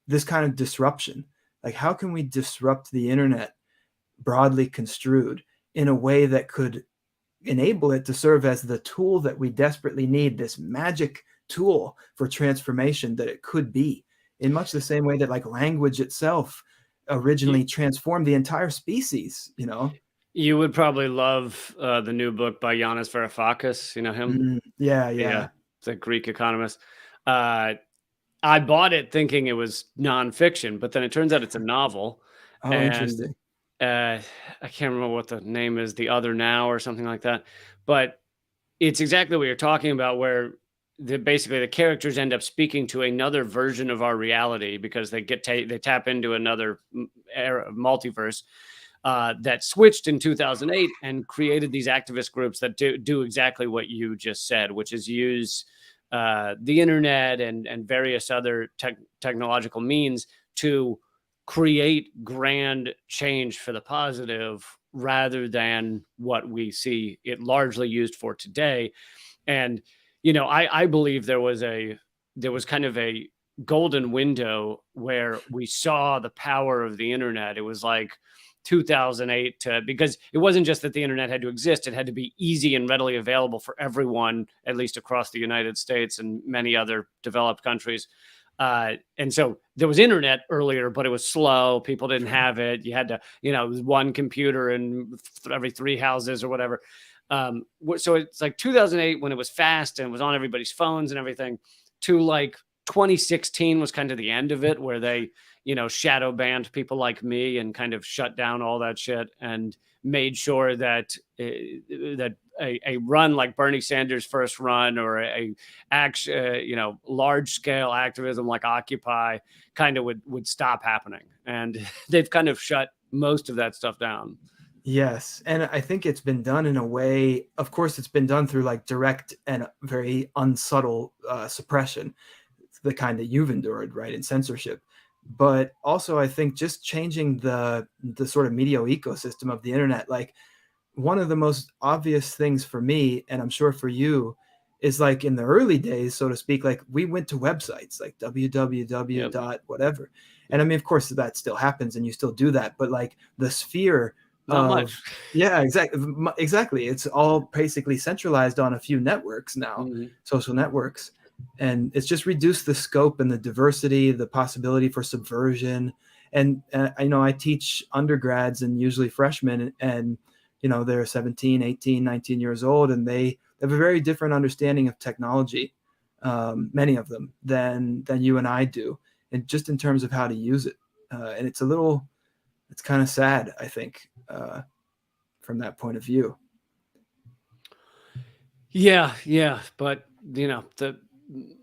S2: this kind of disruption. Like, how can we disrupt the internet broadly construed in a way that could enable it to serve as the tool that we desperately need, this magic tool for transformation that it could be, in much the same way that like language itself
S1: You,
S2: originally transformed the entire species.
S1: you would probably love the new book by Yanis Varoufakis. You know him?
S2: Yeah,
S1: Yeah,
S2: yeah.
S1: it's a Greek economist. Uh, I bought it thinking it was nonfiction, but then it turns out it's a novel.
S2: Oh,
S1: And
S2: interesting.
S1: I can't remember what the name is, The Other Now or something like that. But it's exactly what you're talking about, where basically the characters end up speaking to another version of our reality because they tap into another era, multiverse that switched in 2008 and created these activist groups that do exactly what you just said, which is use the internet and various other technological means to create grand change for the positive rather than what we see it largely used for today. And I believe there was kind of a golden window where we saw the power of the internet. It was like 2008 because it wasn't just that the internet had to exist, it had to be easy and readily available for everyone, at least across the United States and many other developed countries. And so there was internet earlier, but it was slow. People didn't have it. You had to, it was one computer in every three houses or whatever. So it's like 2008 when it was fast and it was on everybody's phones and everything, to like 2016 was kind of the end of it, where they, shadow banned people like me and kind of shut down all that shit and made sure that that a run like Bernie Sanders' first run or large scale activism like Occupy kind of would stop happening. And they've kind of shut most of that stuff down.
S2: Yes. And I think it's been done in a way, of course, it's been done through like direct and very unsubtle suppression, the kind that you've endured, right, in censorship. But also, I think just changing the sort of media ecosystem of the internet, like one of the most obvious things for me, and I'm sure for you, is like in the early days, so to speak, like we went to websites like www
S1: Yep.
S2: dot whatever. And I mean, of course, that still happens and you still do that, but like the sphere
S1: Not
S2: of,
S1: much.
S2: yeah, exactly. It's all basically centralized on a few networks now,
S1: Mhm.
S2: social networks. And it's just reduced the scope and the diversity, the possibility for subversion. And, I teach undergrads and usually freshmen, and they're 17, 18, 19 years old, and they have a very different understanding of technology many of them, than you and I do, and just in terms of how to use it. And it's kind of sad, I think, from that point of view.
S1: Yeah, but the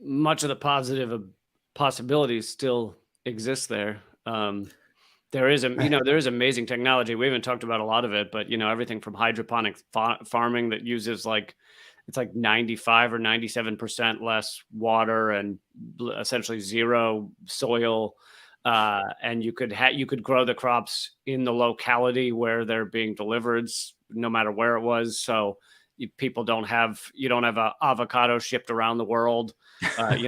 S1: much of the positive possibilities still exist there. There is there is amazing technology. We haven't talked about a lot of it, but everything from hydroponic farming that uses it's like 95 or 97% less water and essentially zero soil. And you could grow the crops in the locality where they're being delivered, no matter where it was. So you don't have a avocado shipped around the world,
S2: Right.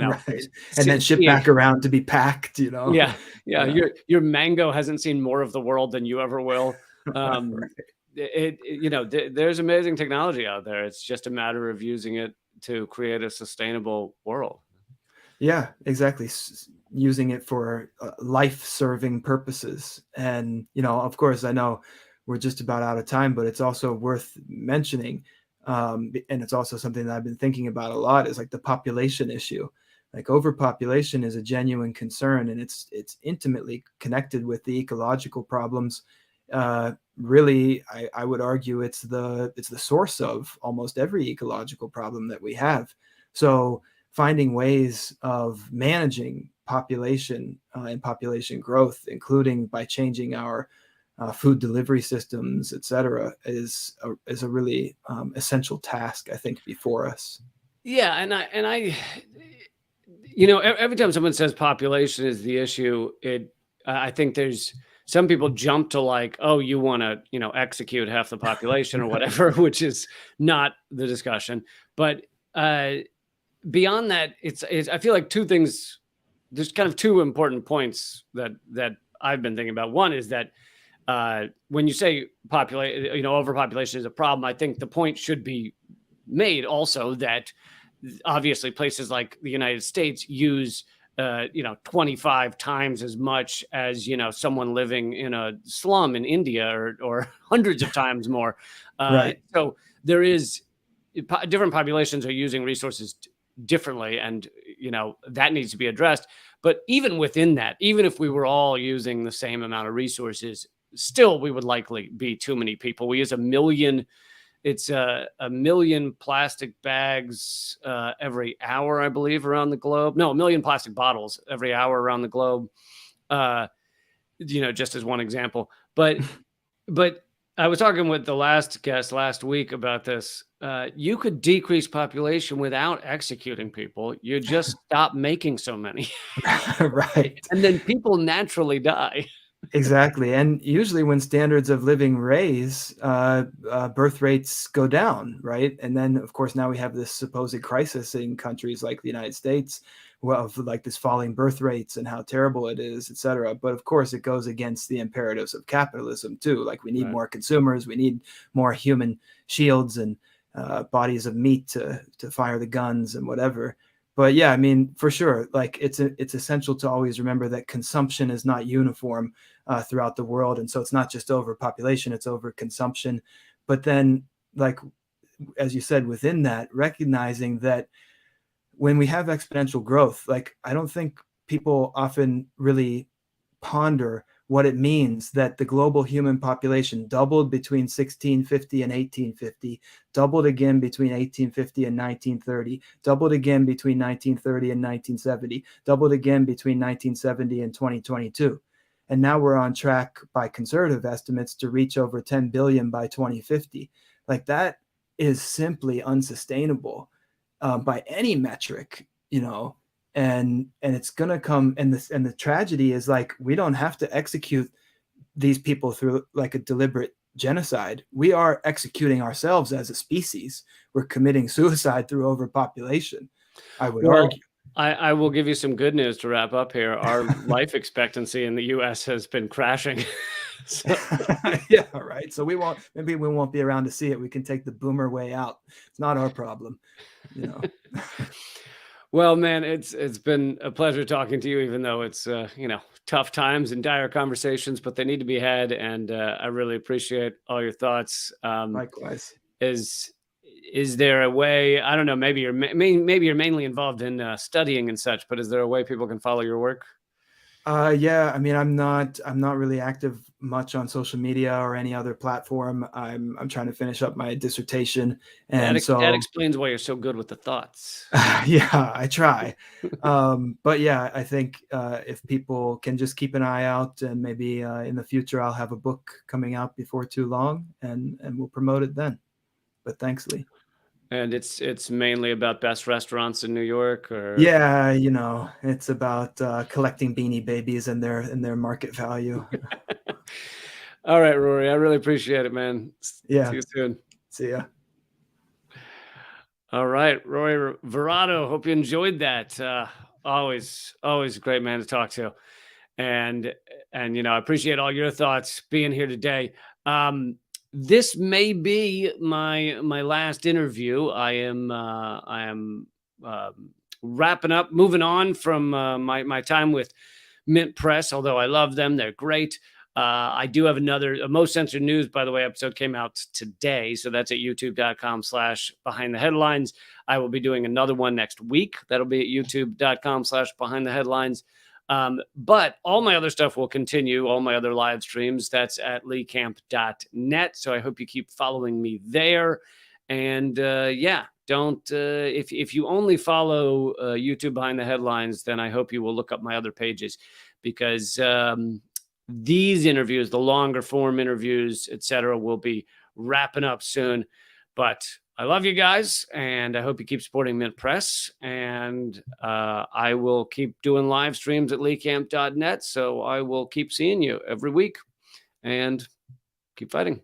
S2: And then shipped back around to be packed,
S1: Yeah.
S2: Yeah.
S1: Your mango hasn't seen more of the world than you ever will.
S2: Right.
S1: There's amazing technology out there. It's just a matter of using it to create a sustainable world.
S2: Yeah, exactly. Using it for life-serving purposes. And, of course, I know we're just about out of time, but it's also worth mentioning. And it's also something that I've been thinking about a lot, is like the population issue. Like overpopulation is a genuine concern, and it's intimately connected with the ecological problems. Really, I would argue it's the source of almost every ecological problem that we have. So finding ways of managing population and population growth, including by changing our food delivery systems, et cetera, is a really essential task, I think, before us.
S1: Yeah, every time someone says population is the issue, I think there's some people jump to like, oh, you want to, execute half the population or whatever, which is not the discussion. But beyond that, it's I feel like two things. There's kind of two important points that I've been thinking about. One is that when you say overpopulation is a problem, I think the point should be made also that obviously places like the United States use 25 times as much as someone living in a slum in India, or hundreds of times more.
S2: Right.
S1: So there is different populations are using resources differently, and that needs to be addressed. But even within that, even if we were all using the same amount of resources, still we would likely be too many people. We use it's a million plastic bags every hour, I believe, around the globe. No, a million plastic bottles every hour around the globe. Just as one example. But I was talking with the last guest last week about this. You could decrease population without executing people. You just stop making so many.
S2: Right.
S1: And then people naturally die.
S2: Exactly. And usually when standards of living raise, birth rates go down, right? And then, of course, now we have this supposed crisis in countries like the United States, of like this falling birth rates and how terrible it is, et cetera. But of course, it goes against the imperatives of capitalism too. Like we need
S1: Right.
S2: more consumers, we need more human shields and bodies of meat to fire the guns and whatever. But yeah, I mean, for sure, like it's essential to always remember that consumption is not uniform throughout the world, and so it's not just overpopulation; it's overconsumption. But then, like as you said, within that, recognizing that when we have exponential growth, like I don't think people often really ponder what it means that the global human population doubled between 1650 and 1850, doubled again between 1850 and 1930, doubled again between 1930 and 1970, doubled again between 1970 and 2022. And now we're on track by conservative estimates to reach over 10 billion by 2050. Like that is simply unsustainable by any metric, and it's going to come, and the tragedy is like we don't have to execute these people through like a deliberate genocide. We are executing ourselves as a species. We're committing suicide through overpopulation, I would argue.
S1: I will give you some good news to wrap up here. Our life expectancy in the US has been crashing.
S2: Yeah, right. So maybe we won't be around to see it. We can take the boomer way out. It's not our problem.
S1: Well, man, it's been a pleasure talking to you, even though it's tough times and dire conversations, but they need to be had. And I really appreciate all your thoughts.
S2: Likewise.
S1: Is is there a way? I don't know. Maybe maybe you're mainly involved in studying and such, but is there a way people can follow your work?
S2: Yeah, I mean, I'm not really active much on social media or any other platform. I'm trying to finish up my dissertation, and
S1: That
S2: so
S1: explains why you're so good with the thoughts.
S2: yeah, I try. But yeah, I think if people can just keep an eye out, and maybe in the future I'll have a book coming out before too long, and we'll promote it then. But thanks, Lee.
S1: And it's mainly about best restaurants in New York, or
S2: Yeah, it's about collecting Beanie Babies and their market value.
S1: all right, Rory. I really appreciate it, man. See
S2: Yeah,
S1: you soon.
S2: see ya.
S1: All right, Roy Verado. Hope you enjoyed that. Always a great man to talk to, and I appreciate all your thoughts being here today. This may be my last interview. I am wrapping up, moving on from my time with Mint Press. Although I love them, they're great. I do have a Most Censored News, by the way, episode came out today. So that's at youtube.com/behind the headlines. I will be doing another one next week. That'll be at youtube.com/behind the headlines. But all my other stuff will continue, all my other live streams. That's at leecamp.net. So I hope you keep following me there. And yeah, don't, if you only follow YouTube Behind the Headlines, then I hope you will look up my other pages, because these interviews, the longer form interviews, etc., will be wrapping up soon. But I love you guys, and I hope you keep supporting Mint Press. And I will keep doing live streams at leecamp.net. So I will keep seeing you every week, and keep fighting.